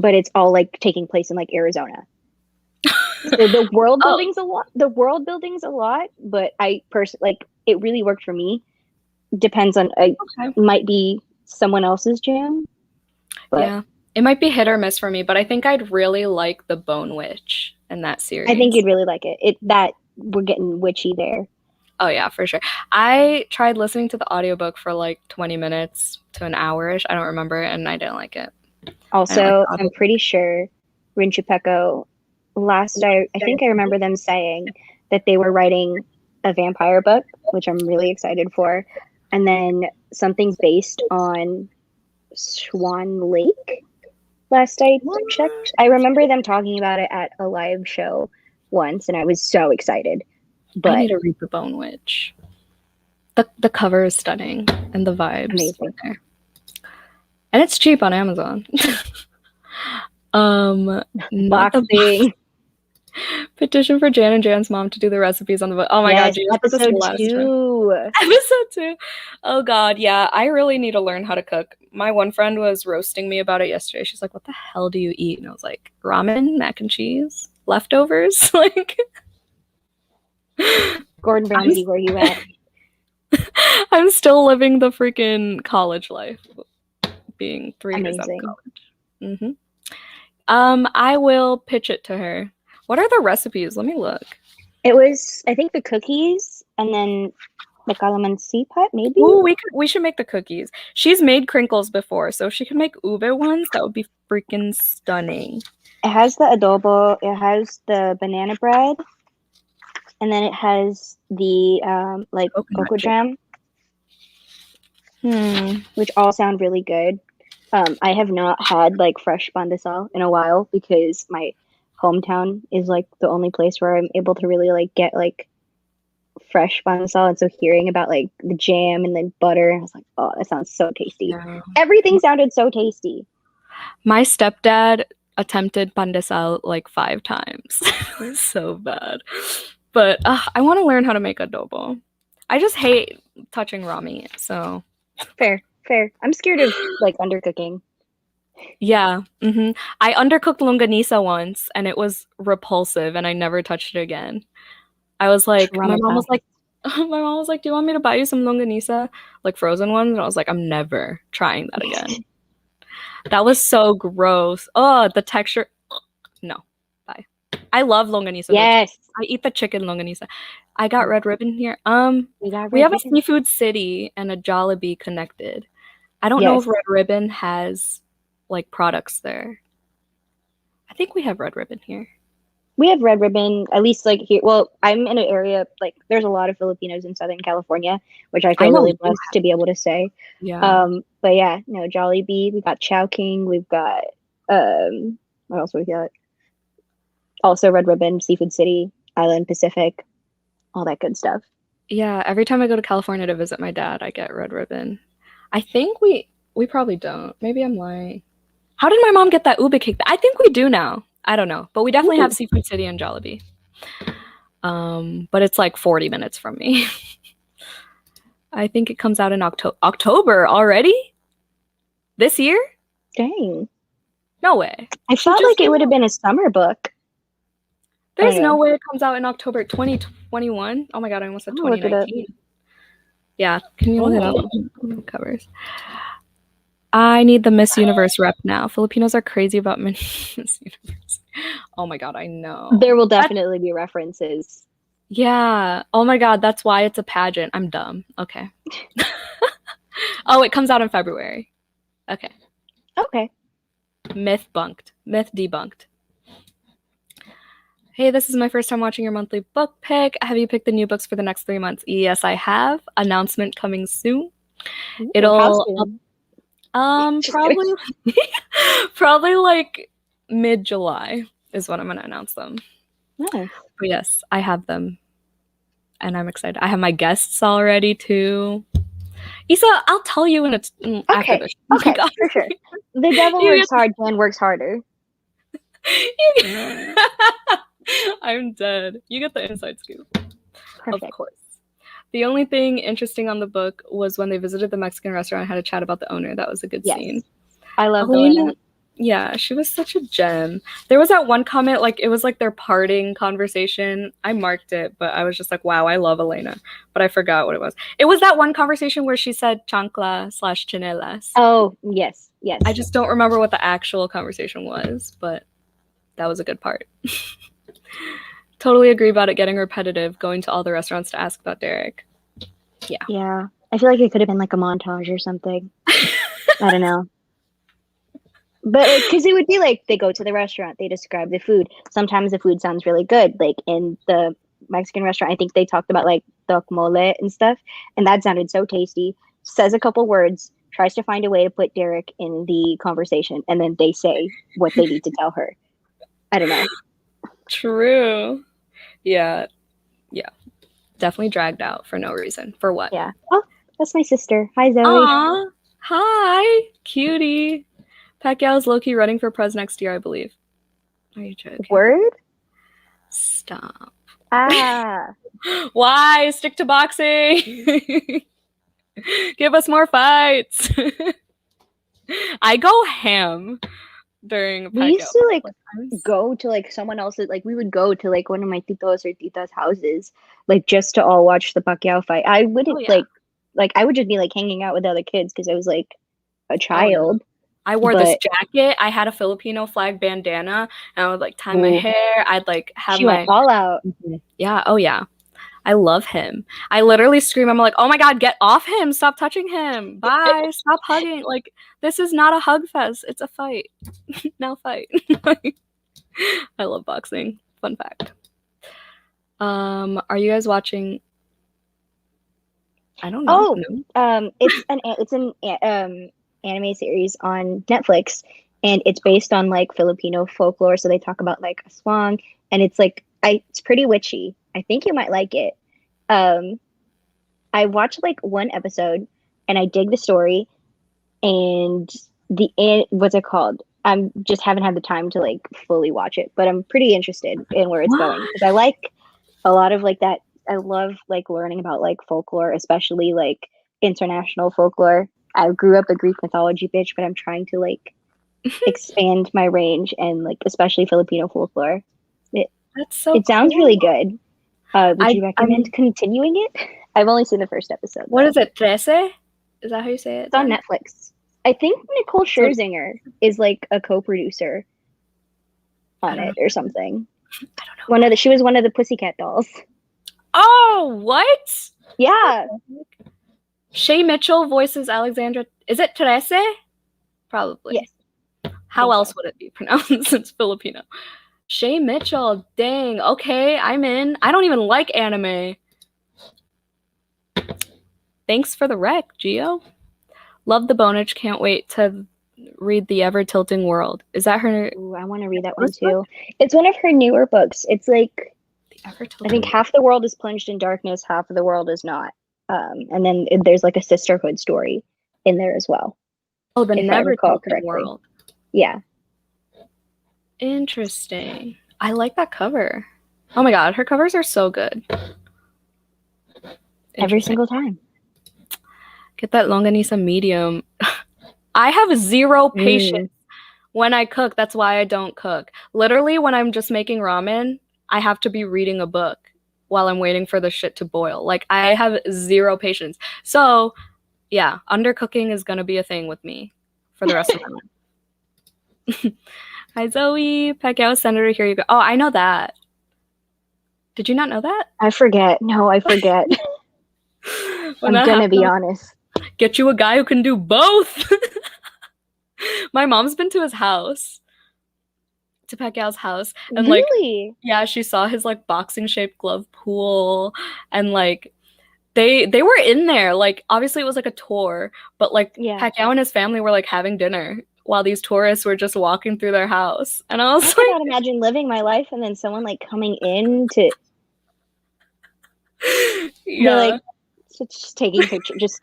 it's all like taking place in like Arizona. So the world building's a lot. The world building's a lot, but I personally like it really worked for me. Depends on might be someone else's jam. But yeah. It might be hit or miss for me, but I think I'd really like the Bone Witch in that series. I think you'd really like it. That we're getting witchy there. Oh yeah, for sure. I tried listening to the audiobook for like 20 minutes to an hour-ish. I don't remember, and I didn't like it. Also, I'm pretty sure Rincha Pecco I think I remember them saying that they were writing a vampire book, which I'm really excited for, and then something based on Swan Lake. Last I checked, I remember them talking about it at a live show once, and I was so excited. But I need to read The Bone Witch. The cover is stunning, and the vibes amazing. there. And it's cheap on Amazon. Boxing. Petition for Jan and Jan's mom to do the recipes on the book. Oh my God, episode 2. Episode 2. Oh God, yeah. I really need to learn how to cook. My one friend was roasting me about it yesterday. She's like, "What the hell do you eat?" And I was like, "Ramen, mac and cheese, leftovers." Like, Gordon Ramsay, where you at? I'm still living the freaking college life, being 3 years out of college. I will pitch it to her. What are the recipes? Let me look. It was, I think, the cookies, and then the calamansi pot, maybe? Ooh, we should make the cookies. She's made crinkles before, so if she can make ube ones, that would be freaking stunning. It has the adobo, it has the banana bread, and then it has the cocoa jam, which all sound really good. I have not had like fresh pandesal in a while because my hometown is like the only place where I'm able to really like get like fresh pandesal, and so hearing about like the jam and then butter, I was like, oh, that sounds so tasty. Yeah. Everything sounded so tasty. My stepdad attempted pandesal like 5 times. It was so bad. But I want to learn how to make adobo. I just hate touching raw meat, so fair. I'm scared of like undercooking. Yeah. I undercooked longanisa once, and it was repulsive, and I never touched it again. I was like, my mom was like, "Do you want me to buy you some longanisa, like frozen ones?" And I was like, "I'm never trying that again." That was so gross. Oh, the texture. No, bye. I love longanisa. Yes. I eat the chicken longanisa. I got Red Ribbon here. We got We Red have a Ribbon. Seafood City and a Jollibee connected. I don't know Yes. if Red Ribbon has like products there. I think we have Red Ribbon here. We have Red Ribbon, at least like here. Well, I'm in an area like there's a lot of Filipinos in Southern California, which I I feel know really you blessed to be able to say. Yeah. But yeah, no, Jollibee, we got Chowking, we've got what else we got? Also Red Ribbon, Seafood City, Island Pacific, all that good stuff. Yeah, every time I go to California to visit my dad, I get Red Ribbon. I think we probably don't. Maybe I'm lying. How did my mom get that ube cake? I think we do now. I don't know, but we definitely have Ooh, Seafood City and Jollibee. But it's like 40 minutes from me. I think it comes out in October already? This year? dang. No way. I She felt just like it came would have out. been a summer book. I There's don't no know. way it comes out in October 2021. Oh my god, I almost said I'm gonna look it up. 2019. Yeah, can you look it up? Oh. Covers. I need the Miss Universe rep now. Filipinos are crazy about Miss Universe. Oh my god, I know. There will definitely be references. Yeah. Oh my god, that's why it's a pageant. I'm dumb. Okay. Oh, it comes out in February. Okay. Okay. Myth bunked. Myth debunked. Hey, this is my first time watching your monthly book pick. Have you picked the new books for the next 3 months? Yes, I have. Announcement coming soon. Ooh, how It'll soon? Just kidding. probably probably like mid-July is when I'm gonna announce them. Nice. But yes, I have them. And I'm excited. I have my guests already too. Isa, I'll tell you when it's after Okay. this. Okay, for sure. The devil You works hard, Dan works harder. get, I'm dead. You get the inside scoop. Perfect. Of course. The only thing interesting on the book was when they visited the Mexican restaurant and had a chat about the owner. That was a good Yes. scene. I love Elena, Elena. yeah, she was such a gem. There was that one comment, like it was like their parting conversation. I marked it, but I was just like, wow, I love Elena. But I forgot what it was. It was that one conversation where she said chancla/chinelas. Oh, yes, yes. I just don't remember what the actual conversation was, but that was a good part. Totally agree about it getting repetitive, going to all the restaurants to ask about Derek. Yeah. Yeah. I feel like it could have been like a montage or something. I don't know. But like, because it would be like they go to the restaurant, they describe the food. Sometimes the food sounds really good. Like in the Mexican restaurant, I think they talked about like mole and stuff, and that sounded so tasty. Says a couple words, tries to find a way to put Derek in the conversation, and then they say what they need to tell her. I don't know. True. Yeah. Yeah. Definitely dragged out for no reason. For what? Yeah. Oh, that's my sister. Hi, Zoe. Aw. Hi. Cutie. Pacquiao's low-key running for pres next year, I believe. Are you joking? Word? Stop. Ah. Why? Stick to boxing. Give us more fights. I go ham during We Pacquiao. used to like go to like someone else's, like we would go to like one of my titos or titas houses, like just to all watch the Pacquiao fight. I wouldn't like I would just be like hanging out with other kids because I was like a child. I wore this jacket. I had a Filipino flag bandana, and I would like tie my hair. I'd like have she went all out. Yeah. Oh yeah. I love him. I literally scream. I'm like, oh my god, get off him! Stop touching him! Bye! Stop hugging! Like this is not a hug fest. It's a fight. Now fight. I love boxing. Fun fact. Are you guys watching? I don't know. It's an anime series on Netflix, and it's based on like Filipino folklore. So they talk about like aswang, and it's like it's pretty witchy. I think you might like it. I watched like one episode, and I dig the story, and what's it called? I'm just haven't had the time to like fully watch it, but I'm pretty interested in where it's going because I like a lot of like that. I love like learning about like folklore, especially like international folklore. I grew up a Greek mythology bitch, but I'm trying to like expand my range and like especially Filipino folklore. That's so It sounds really good. Would you recommend mean, continuing it? I've only seen the first episode. What is it? Trece? Is that how you say it? It's on Netflix. I think Nicole Scherzinger is like a co-producer on it or something. I don't know. She was one of the Pussycat Dolls. Oh, what? Yeah. Shay Mitchell voices Alexandra. Is it Terese? Probably. Yes. How else so. would it be pronounced? It's Filipino. Shay Mitchell. Dang. Okay, I'm in. I don't even like anime. Thanks for the rec, Gio. Love the Bonage. Can't wait to read The Ever Tilting World. Is that her? Ooh, I want to read that one too. It's one of her newer books. It's like, I think half the world is plunged in darkness, half of the world is not. And then there's like a sisterhood story in there as well. Oh, the if Never I recall Tilting correctly. World. Yeah. Interesting. I like that cover. Oh my god, her covers are so good. Every single time. Get that longanisa medium. I have zero patience when I cook. That's why I don't cook. Literally, when I'm just making ramen, I have to be reading a book while I'm waiting for the shit to boil. Like, I have zero patience. So, yeah, undercooking is going to be a thing with me for the rest of my life. Hi, Zoe. Pacquiao Senator, here you go. Oh, I know that. Did you not know that? I forget. No, I forget. I'm gonna be honest. Get you a guy who can do both. My mom's been to his house, to Pacquiao's house, and really? like, yeah, she saw his like boxing shaped glove pool, and like they were in there. Like, obviously it was like a tour, but like Pacquiao and his family were like having dinner while these tourists were just walking through their house, and I was I cannot imagine living my life and then someone like coming in to like just taking pictures, just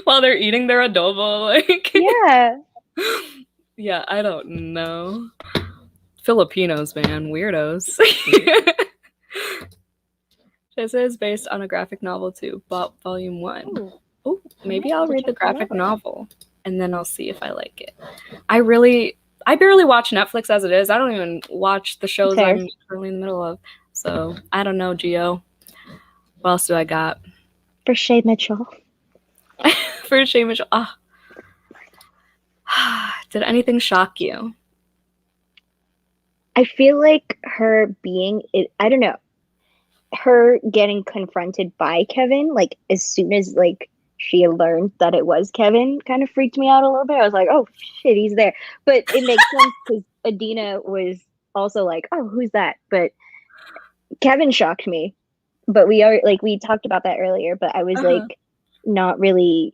while they're eating their adobo, like yeah, I don't know. Filipinos, man, weirdos. This is based on a graphic novel too, but volume 1. Oh, maybe I'll read the graphic novel and then I'll see if I like it. I barely watch Netflix as it is. I don't even watch the shows I'm currently in the middle of. So I don't know, Gio. What else do I got? For Shay Mitchell. For Shay Mitchell. Oh. Did anything shock you? I feel like her being, I don't know, her getting confronted by Kevin, like as soon as like she learned that it was Kevin, kind of freaked me out a little bit. I was like, oh shit, he's there. But it makes sense because Adina was also like, oh, who's that? But Kevin shocked me. But we talked about that earlier, but I was like not really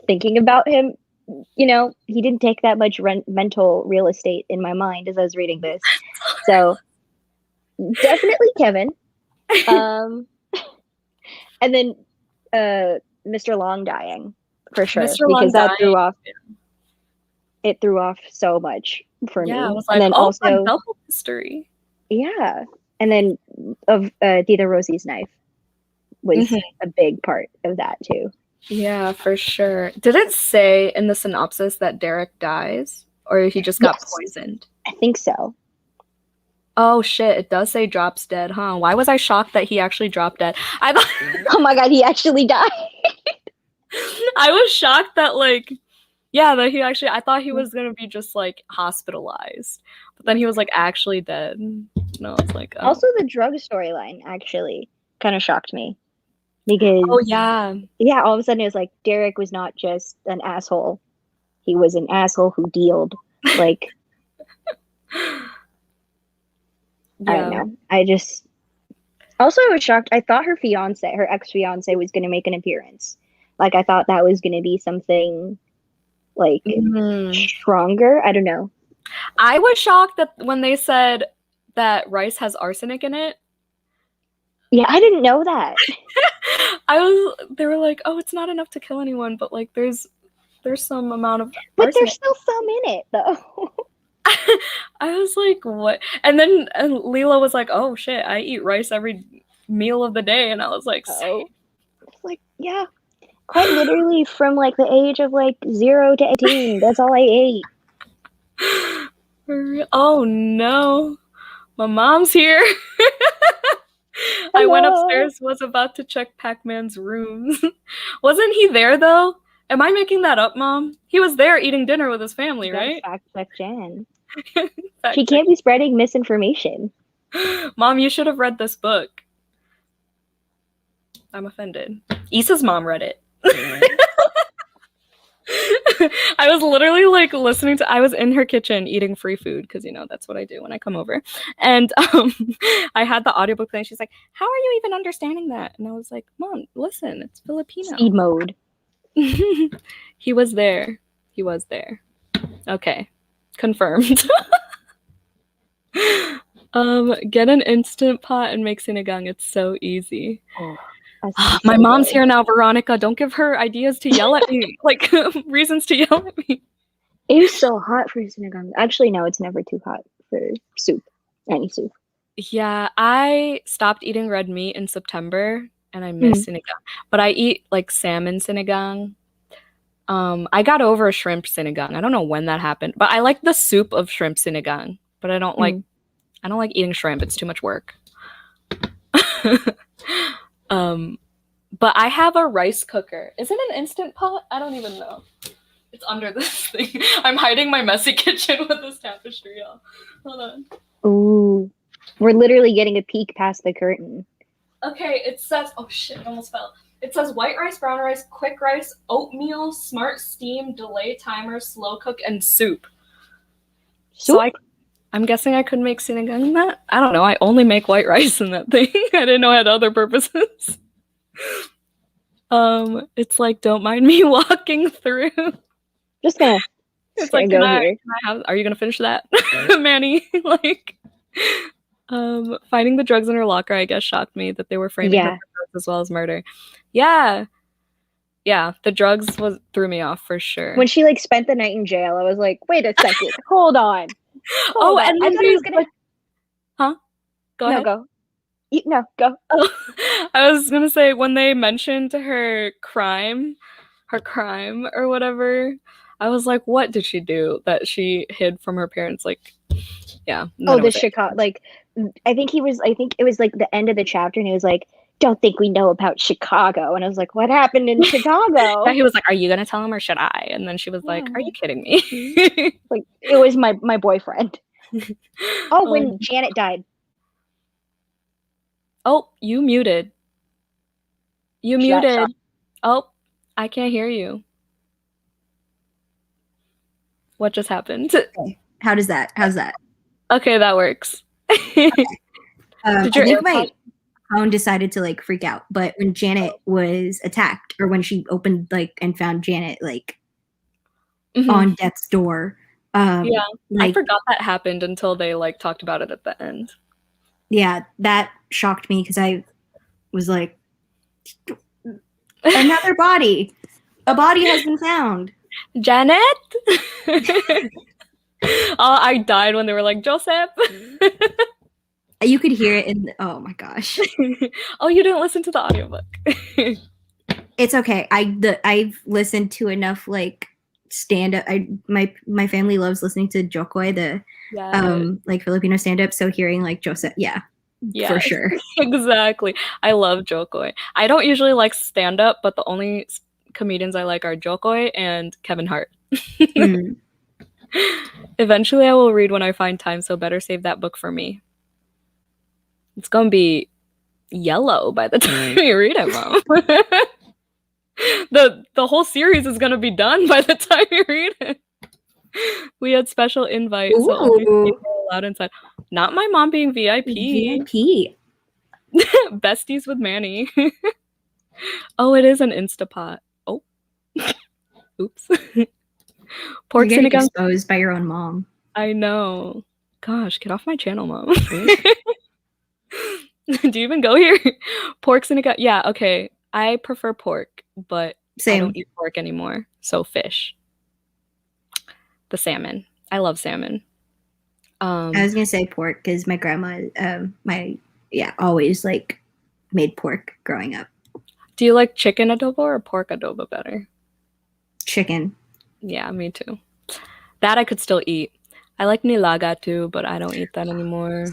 thinking about him. You know, he didn't take that much mental real estate in my mind as I was reading this. So definitely Kevin. And then Mr. Long dying for sure. Mr. Because Long it threw off so much for me. I was like, and then also double history. Yeah. And then of Dita Rosie's knife was a big part of that too. Yeah, for sure. Did it say in the synopsis that Derek dies? Or he just got poisoned? I think so. Oh shit, it does say drops dead, huh? Why was I shocked that he actually dropped dead? I thought oh my god, he actually died. I was shocked that like that he actually, I thought he was gonna be just like hospitalized. But then he was like actually dead. And I was like, oh. Also the drug storyline actually kind of shocked me. Because all of a sudden it was like Derek was not just an asshole. He was an asshole who dealed. Like I don't know. I was shocked. I thought her ex-fiance was gonna make an appearance. Like I thought that was gonna be something like stronger. I don't know. I was shocked that when they said that rice has arsenic in it. Yeah, I didn't know that. They were like, oh, it's not enough to kill anyone, but like there's some amount of But arsenic. There's still some in it though. I was like, what? And then Leela was like, oh shit, I eat rice every meal of the day. And I was like, it's like, yeah. Quite literally from like the age of like 0 to 18. That's all I ate. Oh no. My mom's here. I went upstairs, was about to check Pac-Man's rooms. Wasn't he there though? Am I making that up, Mom? He was there eating dinner with his family, right? Fact check Jan. She can't be spreading misinformation. Mom, you should have read this book. I'm offended. Issa's mom read it. I was literally like listening to, I was in her kitchen eating free food because, you know, that's what I do when I come over. And I had the audiobook thing. She's like, how are you even understanding that? And I was like, Mom, listen, it's Filipino. Speed mode. He was there. He was there. Okay. Confirmed. Get an Instant Pot and make sinigang. It's so easy. Oh, my mom's here now, Veronica. Don't give her ideas to yell at me. Like, reasons to yell at me. It is so hot for sinigang. Actually, no, it's never too hot for soup. Any soup. Yeah, I stopped eating red meat in September, and I miss sinigang. But I eat, like, salmon sinigang. I got over shrimp sinigang. I don't know when that happened. But I like the soup of shrimp sinigang. But I don't like eating shrimp. It's too much work. But I have a rice cooker. Is it an Instant Pot? I don't even know. It's under this thing. I'm hiding my messy kitchen with this tapestry, y'all. Hold on. Ooh. We're literally getting a peek past the curtain. Okay, it says, oh shit, it almost fell. It says white rice, brown rice, quick rice, oatmeal, smart steam, delay timer, slow cook, and soup. So I'm guessing I could make sinigang in that? I don't know. I only make white rice in that thing. I didn't know it had other purposes. It's like, don't mind me walking through. Just gonna. It's like, can I are you gonna finish that, Manny? Like, finding the drugs in her locker, I guess, shocked me that they were framing her for drugs as well as murder. Yeah, the drugs threw me off for sure. When she like spent the night in jail, I was like, wait a second, hold on. And then I thought he was gonna. Huh? Go ahead. Go. No, go. Oh, I was gonna say, when they mentioned her crime or whatever, I was like, what did she do that she hid from her parents? Like, yeah. Oh, the Chicago, like, I think it was like the end of the chapter, and he was like, don't think we know about Chicago. And I was like, what happened in Chicago? Yeah, he was like, are you gonna tell him or should I? And then she was like, are you kidding me? Like, it was my boyfriend. Oh, when Janet died. Oh, you muted. You muted. Oh, I can't hear you. What just happened? Okay. How's that? Okay, that works. Okay. I think my phone decided to like freak out, but when Janet was attacked, or when she opened like and found Janet like on death's door, I forgot that happened until they like talked about it at the end. Yeah, that shocked me because I was like, another body. A body has been found. Janet? I died when they were like, Joseph. You could hear it oh my gosh. Oh, you didn't listen to the audiobook. It's okay. I've listened to enough like stand-up. My family loves listening to Jokoy, like Filipino stand-up, so hearing like Joseph, for sure. Exactly. I love Jokoy. I don't usually like stand-up, but the only comedians I like are Jokoy and Kevin Hart. Eventually I will read when I find time, so better save that book for me. It's gonna be yellow by the time you read it, Mom. The whole series is gonna be done by the time you read it. We had special invites, so only people are allowed inside. Not my mom being VIP. Besties with Manny. Oh, it is an Instapot. Oh. Oops. Pork You're getting exposed by your own mom. I know. Gosh, get off my channel, Mom. Do you even go here? Pork sinigang. Yeah, okay. I prefer pork, but I don't eat pork anymore. So fish. The salmon. I love salmon. I was gonna say pork because my grandma, always like made pork growing up. Do you like chicken adobo or pork adobo better? Chicken. Yeah, me too. That I could still eat. I like nilaga too, but I don't eat that anymore.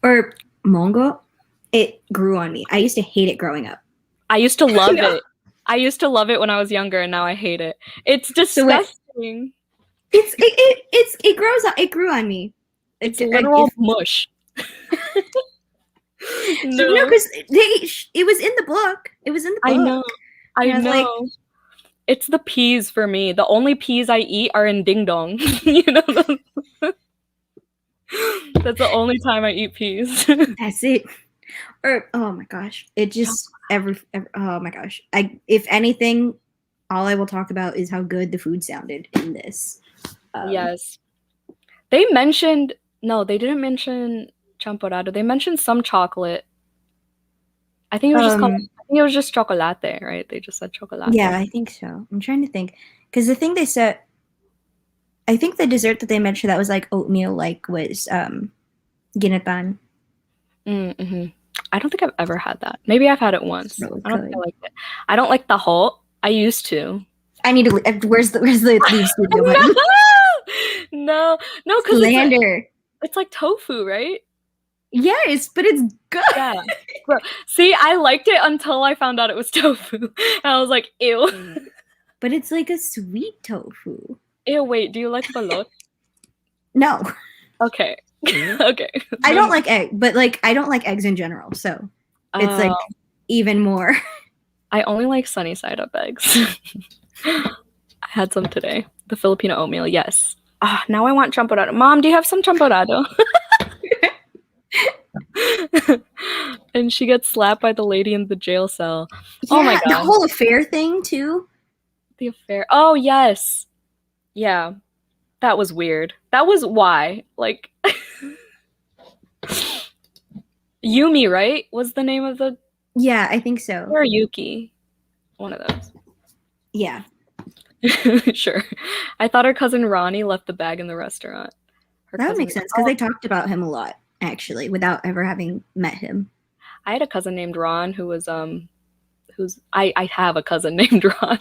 Or mongo. It grew on me. I used to hate it growing up. I used to love it. I used to love it when I was younger, and now I hate it. It's disgusting. It grew on me. It's literal mush. No, because it was in the book. It was in the book. I know. Like, it's the peas for me. The only peas I eat are in Ding Dong. You know, that's the only time I eat peas. That's it. Or oh my gosh, it just oh my gosh. If anything, all I will talk about is how good the food sounded in this. Yes, they mentioned they didn't mention champorado. They mentioned some chocolate. I think it was just called. I think it was just chocolate, right? They just said chocolate. Yeah, I think so. I'm trying to think because the thing they said, I think the dessert that they mentioned that was like oatmeal, like was ginatan. Mm-hmm. I don't think I've ever had that. Maybe I've had it once. Really I don't think I liked it. I don't like the whole. I used to. I need to. Where's the leave studio button? No, because it's like tofu, right? Yes, but it's good. Yeah. See, I liked it until I found out it was tofu. And I was like, ew. But it's like a sweet tofu. Ew, wait, do you like balut? No. Okay. Okay. I don't like egg, but like I don't like eggs in general, so it's like even more. I only like sunny side up eggs. I had some today. The Filipino oatmeal, yes. Now I want champorado. Mom, do you have some champorado? And she gets slapped by the lady in the jail cell. Yeah, oh my god. The whole affair thing too. The affair. Oh yes. Yeah. That was weird. That was why. Like Yumi, right? Was the name of the Yeah, I think so. Or Yuki. One of those. Yeah. Sure. I thought her cousin Ronnie left the bag in the restaurant. That would make sense because they talked about him a lot, actually, without ever having met him. I had a cousin named Ron who was I have a cousin named Ron.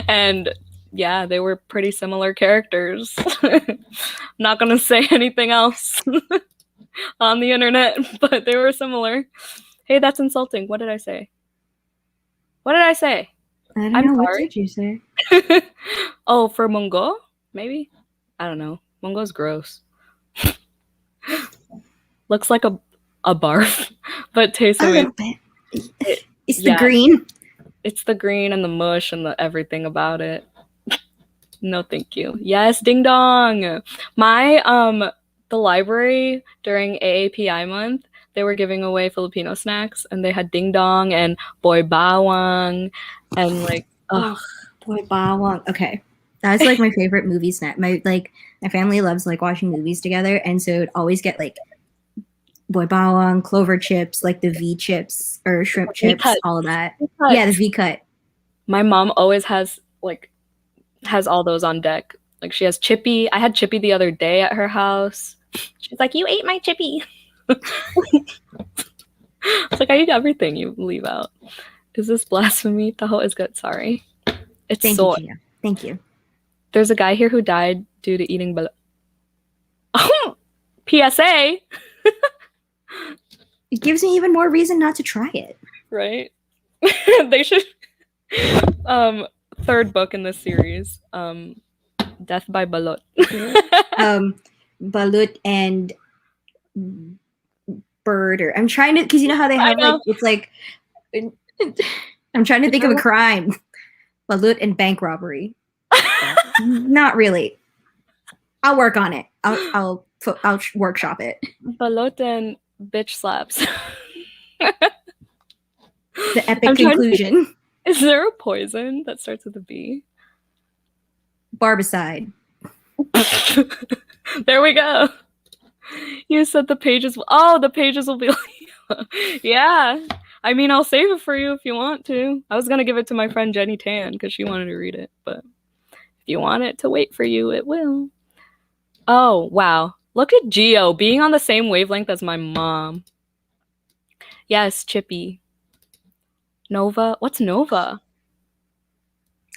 And yeah, they were pretty similar characters. Not gonna say anything else on the internet, but they were similar. Hey, that's insulting. What did I say? What did I say? I don't know. What did you say? Oh, for Mongo? Maybe? I don't know. Mongo's gross. Looks like a barf, but tastes amazing. It's the green. It's the green and the mush and the everything about it. No, thank you. Yes, ding dong. My the library during AAPI month, they were giving away Filipino snacks, and they had ding dong and boy bawang, and like boy bawang. Okay, that's like my favorite movie snack. My family loves like watching movies together, and so it'd always get like boy bawang, clover chips, like the V chips or shrimp chips, all of that. Yeah, the V cut. My mom always has all those on deck. Like she has Chippy. I had Chippy the other day at her house. She's like, "You ate my Chippy." It's like I eat everything you leave out. Is this blasphemy? Taho is good. Sorry. It's soy. Thank you. There's a guy here who died due to eating PSA. It gives me even more reason not to try it. Right? They should. Third book in this series. Death by Balut. Balut and bird, or I'm trying to, because you know how they have like it's like I'm trying to think of a crime. Balut and bank robbery. Not really. I'll work on it. I'll workshop it. Balut and bitch slaps. The epic conclusion. Is there a poison that starts with a B? Barbicide. There we go. You said the pages will be like, yeah. I mean, I'll save it for you if you want to. I was going to give it to my friend Jenny Tan because she wanted to read it, but if you want it to wait for you, it will. Oh, wow. Look at Gio being on the same wavelength as my mom. Yes, Chippy. Nova? What's Nova?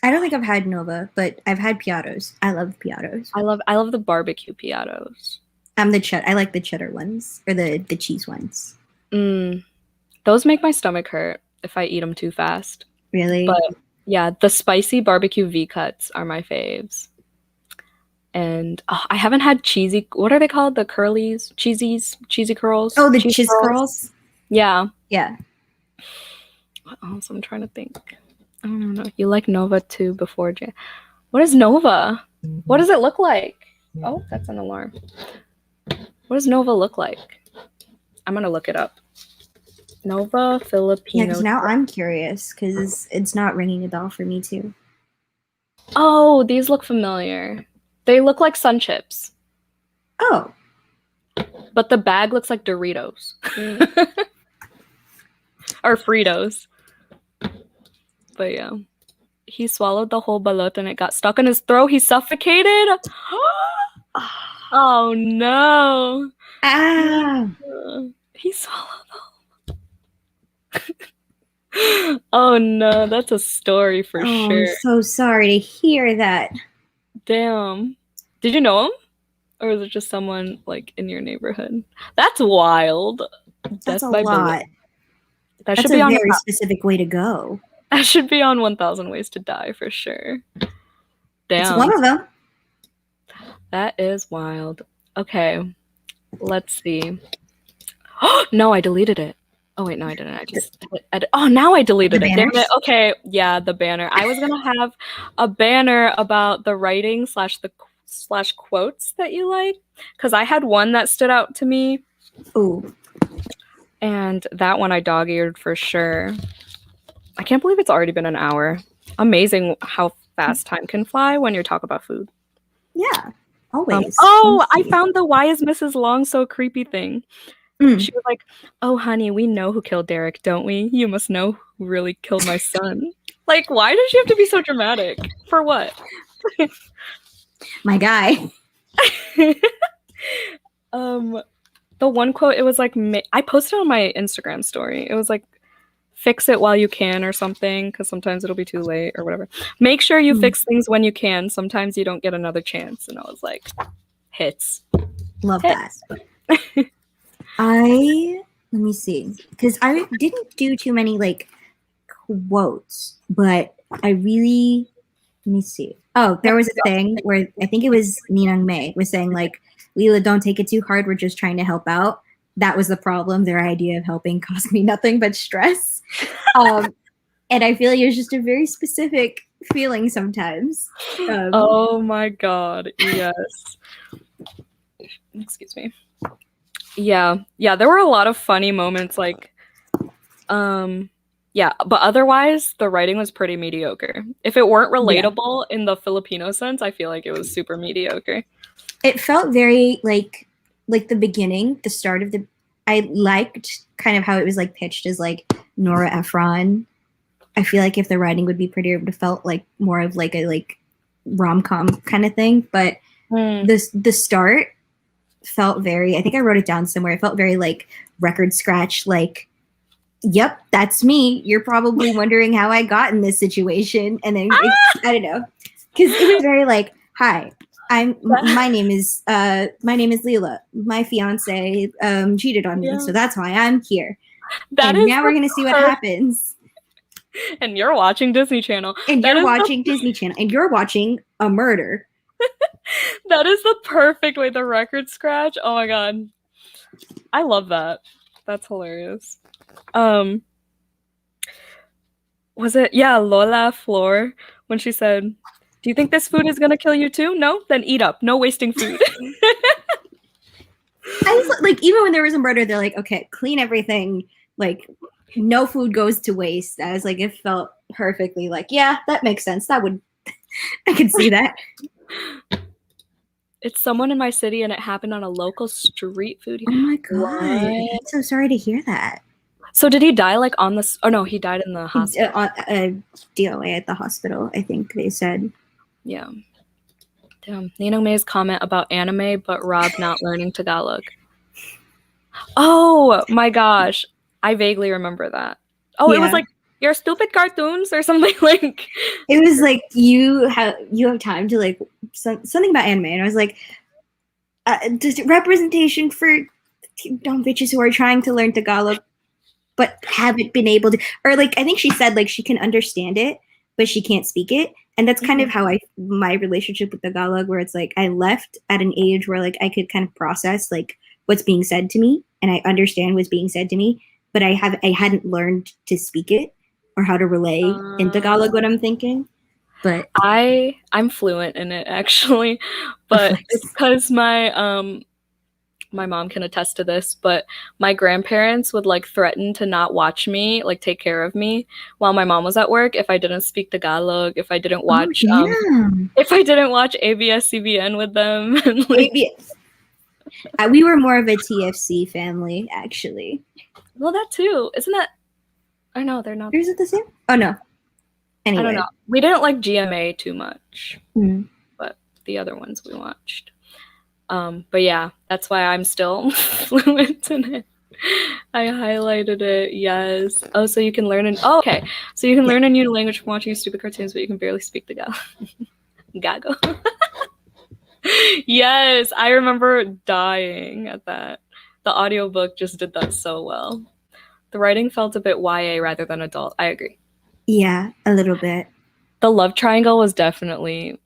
I don't think I've had Nova, but I've had Piatos. I love Piatos. I love the barbecue Piatos. I like the cheddar ones or the cheese ones. Those make my stomach hurt if I eat them too fast. Really? But yeah, the spicy barbecue V cuts are my faves. And I haven't had cheesy. What are they called? The curlies, cheesy curls. Oh, the cheese curls. Yeah. Yeah. What else? I'm trying to think. I don't know. You like Nova too before Jan. What is Nova? What does it look like? Oh, that's an alarm. What does Nova look like? I'm gonna look it up. Nova Filipino. Yeah, because now I'm curious because it's not ringing a bell for me too. Oh, these look familiar. They look like Sun Chips. Oh. But the bag looks like Doritos. Or Fritos. But yeah. He swallowed the whole balut and it got stuck in his throat. He suffocated. Oh no. Ah. He swallowed the whole. Oh no, that's a story for sure. I'm so sorry to hear that. Damn. Did you know him? Or is it just someone like in your neighborhood? That's wild. That's a lot. That That's should be a on very specific way to go. That should be on 1,000 Ways to Die for sure. Damn. It's one of them. That is wild. Okay. Let's see. No, I deleted it. Oh wait, no, I didn't. I just now I deleted it. Damn it. Okay, yeah, the banner. I was gonna have a banner about the writing / quotes that you like, because I had one that stood out to me. Ooh. And that one I dog-eared for sure. I can't believe it's already been an hour. Amazing how fast time can fly when you talk about food. Yeah, always. I found the "Why is Mrs. Long so creepy" thing. She was like, "Oh, honey, we know who killed Derek, don't we? You must know who really killed my son." Like, why does she have to be so dramatic? For what? My guy. The one quote, it was like, I posted on my Instagram story. It was like, "Fix it while you can," or something, because sometimes it'll be too late or whatever. "Make sure you fix things when you can. Sometimes you don't get another chance." And I was like, hits. Love that. Let me see, because I didn't do too many like quotes, but I really, let me see. Oh, there was a thing where I think it was Ninang May was saying like, "Leela, don't take it too hard. We're just trying to help out." That was the problem. Their idea of helping caused me nothing but stress. And I feel like it was just a very specific feeling sometimes. Oh my God. Yes. Excuse me. Yeah, there were a lot of funny moments, like, yeah, but otherwise, the writing was pretty mediocre. If it weren't relatable in the Filipino sense, I feel like it was super mediocre. It felt very, like the beginning, the start of I liked kind of how it was, like, pitched as, like, Nora Ephron. I feel like if the writing would be prettier, it would have felt, like, more of, like, a, like, rom-com kind of thing, but the start felt very, I think I wrote it down somewhere, it felt very like record scratch, like, "Yep, that's me. You're probably wondering how I got in this situation." And then I don't know, because it was very like, "Hi, my name is Leela. My fiance cheated on me, so that's why I'm here. And now we're gonna see what happens." And you're watching Disney Channel. And you're watching Disney Channel. And you're watching a murder. That is the perfect way, the record scratch. Oh my God. I love that. That's hilarious. Was it, Lola Flor, when she said, "Do you think this food is gonna kill you too? No? Then eat up. No wasting food." I was like, even when there was a murder, they're like, "Okay, clean everything. Like, no food goes to waste." I was like, it felt perfectly like, yeah, that makes sense. That would, I could see that. "It's someone in my city and it happened on a local street food." Oh my God. I'm so sorry to hear that. So did he die like on the, oh no, he died in the hospital. DOA at the hospital, I think they said. Yeah. Damn. Ninang May's comment about anime, but Rob not learning Tagalog. Oh my gosh. I vaguely remember that. Oh, yeah. It was like, "Your stupid cartoons," or something like. It was like, you have time to like something about anime, and I was like, just representation for dumb bitches who are trying to learn Tagalog but haven't been able to, or like, I think she said like she can understand it but she can't speak it, And that's kind of how my relationship with Tagalog, where it's like I left at an age where like I could kind of process like what's being said to me and I understand what's being said to me, but I hadn't learned to speak it or how to relay in Tagalog what I'm thinking. But I'm fluent in it actually, but it's because my mom can attest to this, but my grandparents would like threaten to not watch me, like take care of me while my mom was at work if I didn't speak Tagalog, if I didn't watch ABS-CBN with them. And, like, we were more of a TFC family, actually. Well, that too. Isn't that? I know they're not. Is it the same? Oh no. Anyway. I don't know. We didn't like GMA too much, but the other ones we watched. But yeah, that's why I'm still fluent in it. I highlighted it, yes. Oh, so you can learn okay. So you can learn a new language from watching stupid cartoons, but you can barely speak the Gago. Yes, I remember dying at that. The audiobook just did that so well. The writing felt a bit YA rather than adult. I agree. Yeah, a little bit. The love triangle was definitely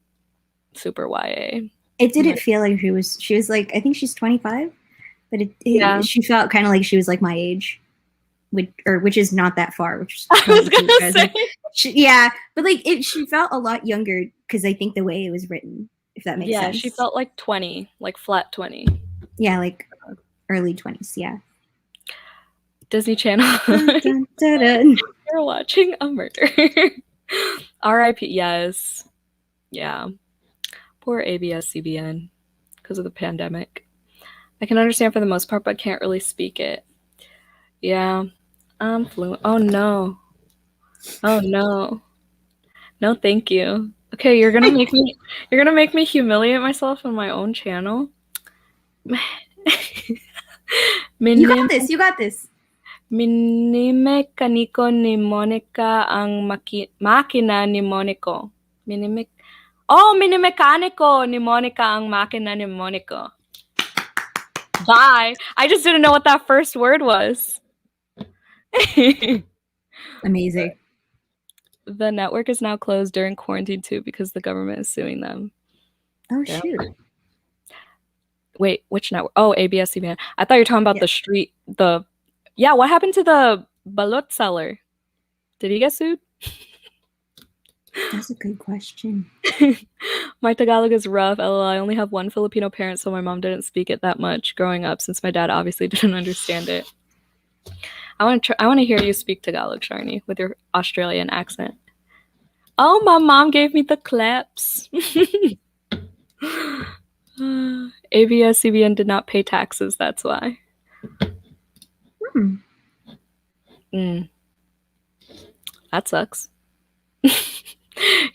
super YA. It didn't feel like she was like, I think she's 25, but she felt kind of like she was like my age, which is not that far. Which I was gonna say. But like she felt a lot younger because I think the way it was written, if that makes sense. Yeah, she felt like 20, like flat 20. Yeah, like early 20s. Yeah. Disney Channel. Dun, dun, dun. You're watching a murder. R.I.P. Yes. Yeah. Poor ABS-CBN because of the pandemic. I can understand for the most part, but can't really speak it. Yeah, I'm fluent. Oh no. Oh no. No, thank you. Okay, you're gonna make me humiliate myself on my own channel. You got this. You got this. Minimekaniko ni Monica ang makina ni Monico. Minimekaniko ni Monica ang makina ni Monico. Bye. I just didn't know what that first word was. Amazing. The network is now closed during quarantine too because the government is suing them. Oh, shoot. Wait, which network? Oh, ABS-CBN. I thought you were talking about the street. Yeah, what happened to the balut seller? Did he get sued? That's a good question. My Tagalog is rough. LOL. I only have one Filipino parent, so my mom didn't speak it that much growing up since my dad obviously didn't understand it. I want to hear you speak Tagalog, Sharni, with your Australian accent. Oh, my mom gave me the claps. ABS-CBN did not pay taxes, that's why. That sucks.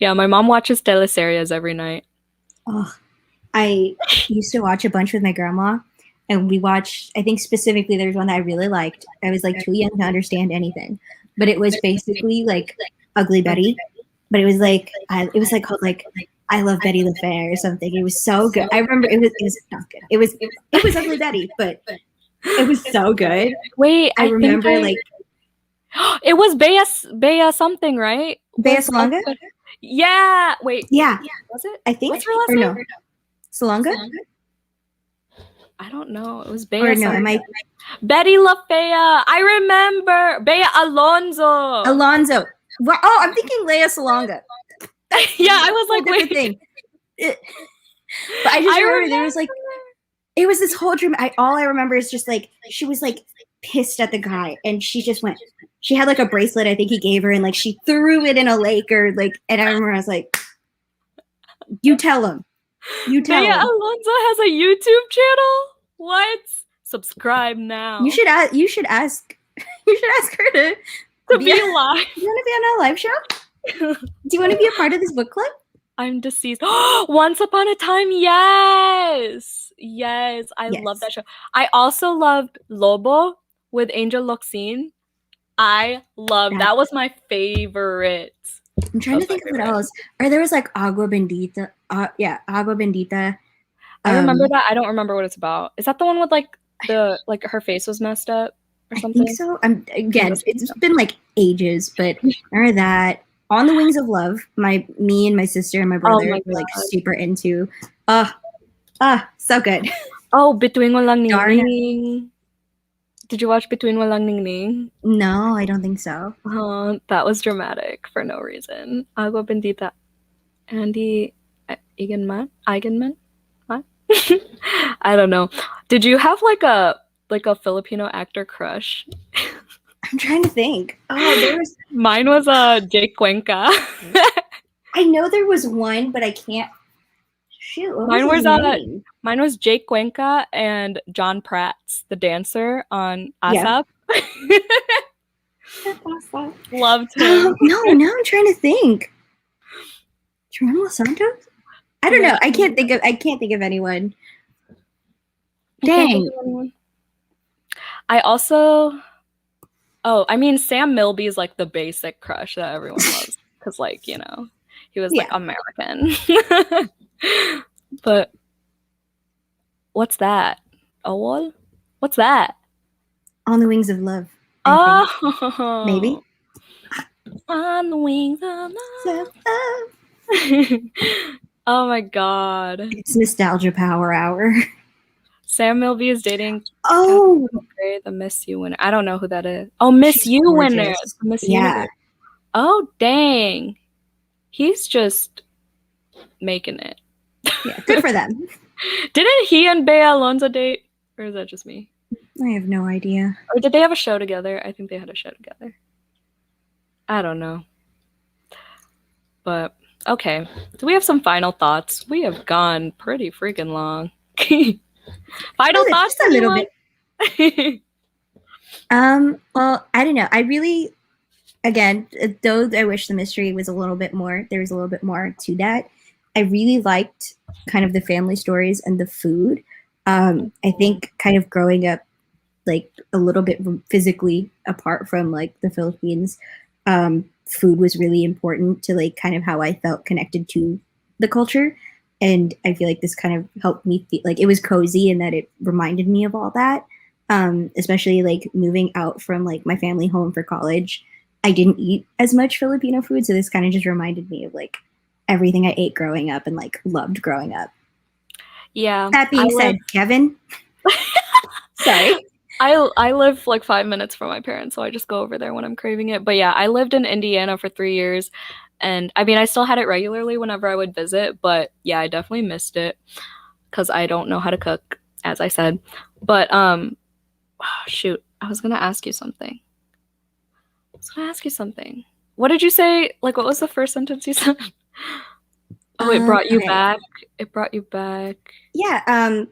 Yeah, my mom watches teleseries every night. Oh, I used to watch a bunch with my grandma, and we watched, I think specifically there's one that I really liked. I was like too young to understand anything, but it was basically like Ugly Betty, but it was like called like I Love Betty LaFair or something. It was so good. I remember it was not good. It was Ugly Betty, but it was so good. Wait, I remember like it was Bea something, right? Bea Salonga? Yeah. Wait. Yeah. Was it? I think. What's her last name? No. Salonga? I don't know. It was Bea. Or no, am I? Betty LaFea. I remember. Bea Alonzo. Alonzo. Well, oh, I'm thinking Lea Salonga. Yeah, I was like, wait. Thing. But I just remember there was like, it was this whole dream. All I remember is just like she was like pissed at the guy, and she just went. She had like a bracelet I think he gave her, and like she threw it in a lake or like. And I remember I was like, "You tell him, you tell him." Bea Alonzo has a YouTube channel. What? Subscribe now. You should ask. You should ask her to be live. You want to be on a live show? Do you want to be a part of this book club? I'm deceased. Once Upon a Time, yes. I love that show. I also loved Lobo with Angel Locsin. I love that. Was my favorite. I'm trying to think of what else. Or there was like Agua Bendita. Agua Bendita. I remember that. I don't remember what it's about. Is that the one with like her face was messed up or something? I think so. Again, it's been like ages, but remember that. On the Wings of Love, me and my sister and my brother my were like God. super into. So good. Oh, Between Walang Darn it. Ningning. Did you watch Between Walang Ningning? No, I don't think so. Oh, that was dramatic for no reason. Agua Bendita. Andy Eigenman? What? I don't know. Did you have like a Filipino actor crush? I'm trying to think. Oh, Mine was Jake Cuenca. I know there was one, but I can't. Shoot, what was his name? Mine was Jake Cuenca and John Prats, the dancer on Yeah. ASAP. Loved him. No, now I'm trying to think. Geronimo Santos? I don't know. I can't think of anyone. Dang. I also I mean Sam Milby is like the basic crush that everyone loves because like, you know, he was like American. But what's that? Owol? What's that? On the Wings of Love. Oh, maybe. On the Wings of Love. Oh my God. It's nostalgia power hour. Sam Milby is dating the Miss U winner. I don't know who that is. Oh, Miss U winner. Miss Universe. Oh, dang. He's just making it. Yeah, good for them. Didn't he and Bea Alonso date? Or is that just me? I have no idea. Or did they have a show together? I think they had a show together. I don't know. But, okay. Do we have some final thoughts? We have gone pretty freaking long. Final thoughts? Just a little bit. Well, I don't know. I really, again, though I wish the mystery was a little bit more, there was a little bit more to that. I really liked kind of the family stories and the food. I think kind of growing up like a little bit physically apart from like the Philippines, food was really important to like kind of how I felt connected to the culture. And I feel like this kind of helped me feel like it was cozy and that it reminded me of all that. Especially like moving out from like my family home for college. I didn't eat as much Filipino food. So this kind of just reminded me of like everything I ate growing up and like loved growing up. Yeah. That being said, Kevin. Sorry. I live like 5 minutes from my parents, so I just go over there when I'm craving it. But yeah, I lived in Indiana for 3 years. And I mean, I still had it regularly whenever I would visit. But yeah, I definitely missed it because I don't know how to cook, as I said. But shoot, I was going to ask you something. What did you say? Like, what was the first sentence you said? Oh, it brought you back. It brought you back. Yeah.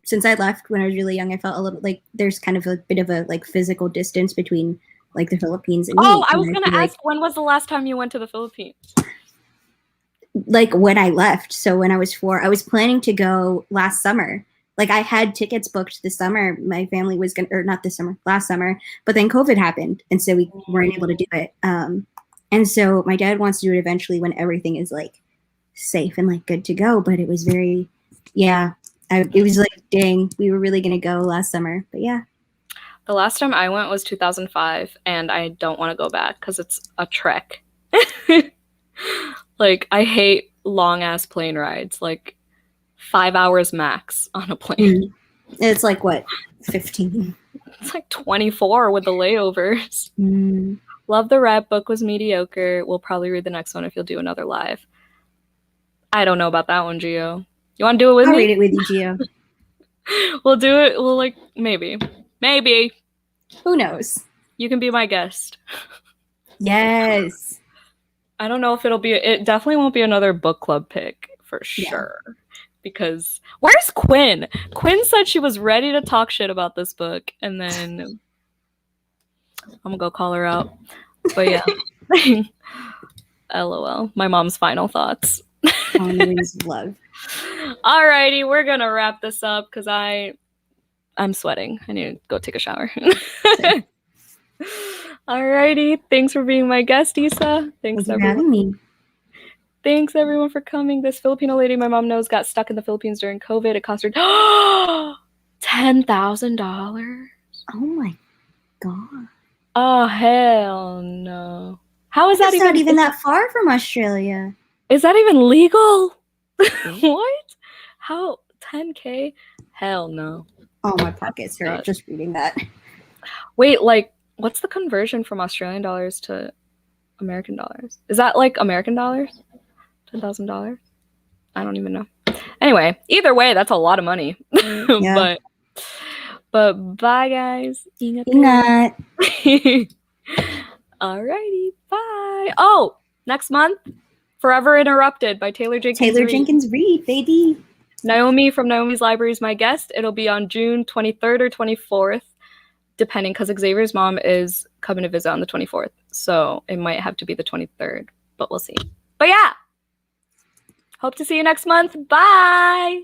Since I left when I was really young, I felt a little like there's kind of a bit of a like physical distance between like the Philippines and me. Oh, I was going to ask, when was the last time you went to the Philippines? Like when I left. So when I was 4, I was planning to go last summer. Like I had tickets booked this summer. My family was or not this summer, last summer. But then COVID happened, and so we weren't able to do it. And so my dad wants to do it eventually when everything is like safe and like good to go. But it was very, it was like, dang, we were really gonna go last summer. But yeah. The last time I went was 2005, and I don't want to go back because it's a trek. Like, I hate long ass plane rides. Like 5 hours max on a plane. It's like what, 15? It's like 24 with the layovers. Love the rap. Book was mediocre. We'll probably read the next one if you'll do another live. I don't know about that one, Gio. You want to do it with me? I'll read it with you, Gio. We'll do it. We'll like maybe. Who knows? You can be my guest. Yes. I don't know if it definitely won't be another book club pick for sure. Because where's Quinn? Quinn said she was ready to talk shit about this book, and then I'm gonna go call her out. But yeah. LOL. My mom's final thoughts. On the Wings of Love. Alrighty, we're gonna wrap this up because I'm sweating. I need to go take a shower. Alrighty, thanks for being my guest, Isa. Thanks for having me. Thanks everyone for coming. This Filipino lady my mom knows got stuck in the Philippines during COVID. It cost her $10,000. Oh my god. Oh hell no. How is that That's even? not even that far from Australia. Is that even legal? What? How 10K? Hell no. Oh, my pockets hurt just reading that. Wait, like, what's the conversion from Australian dollars to American dollars? Is that like American dollars? $10,000? I don't even know. Anyway, either way, that's a lot of money. Yeah. But bye, guys. Ingat. Alrighty, bye. Oh, next month, Forever Interrupted by Taylor Jenkins Reid, baby. Naomi from Naomi's Library is my guest. It'll be on June 23rd or 24th, depending, because Xavier's mom is coming to visit on the 24th. So it might have to be the 23rd, but we'll see. But yeah, hope to see you next month. Bye.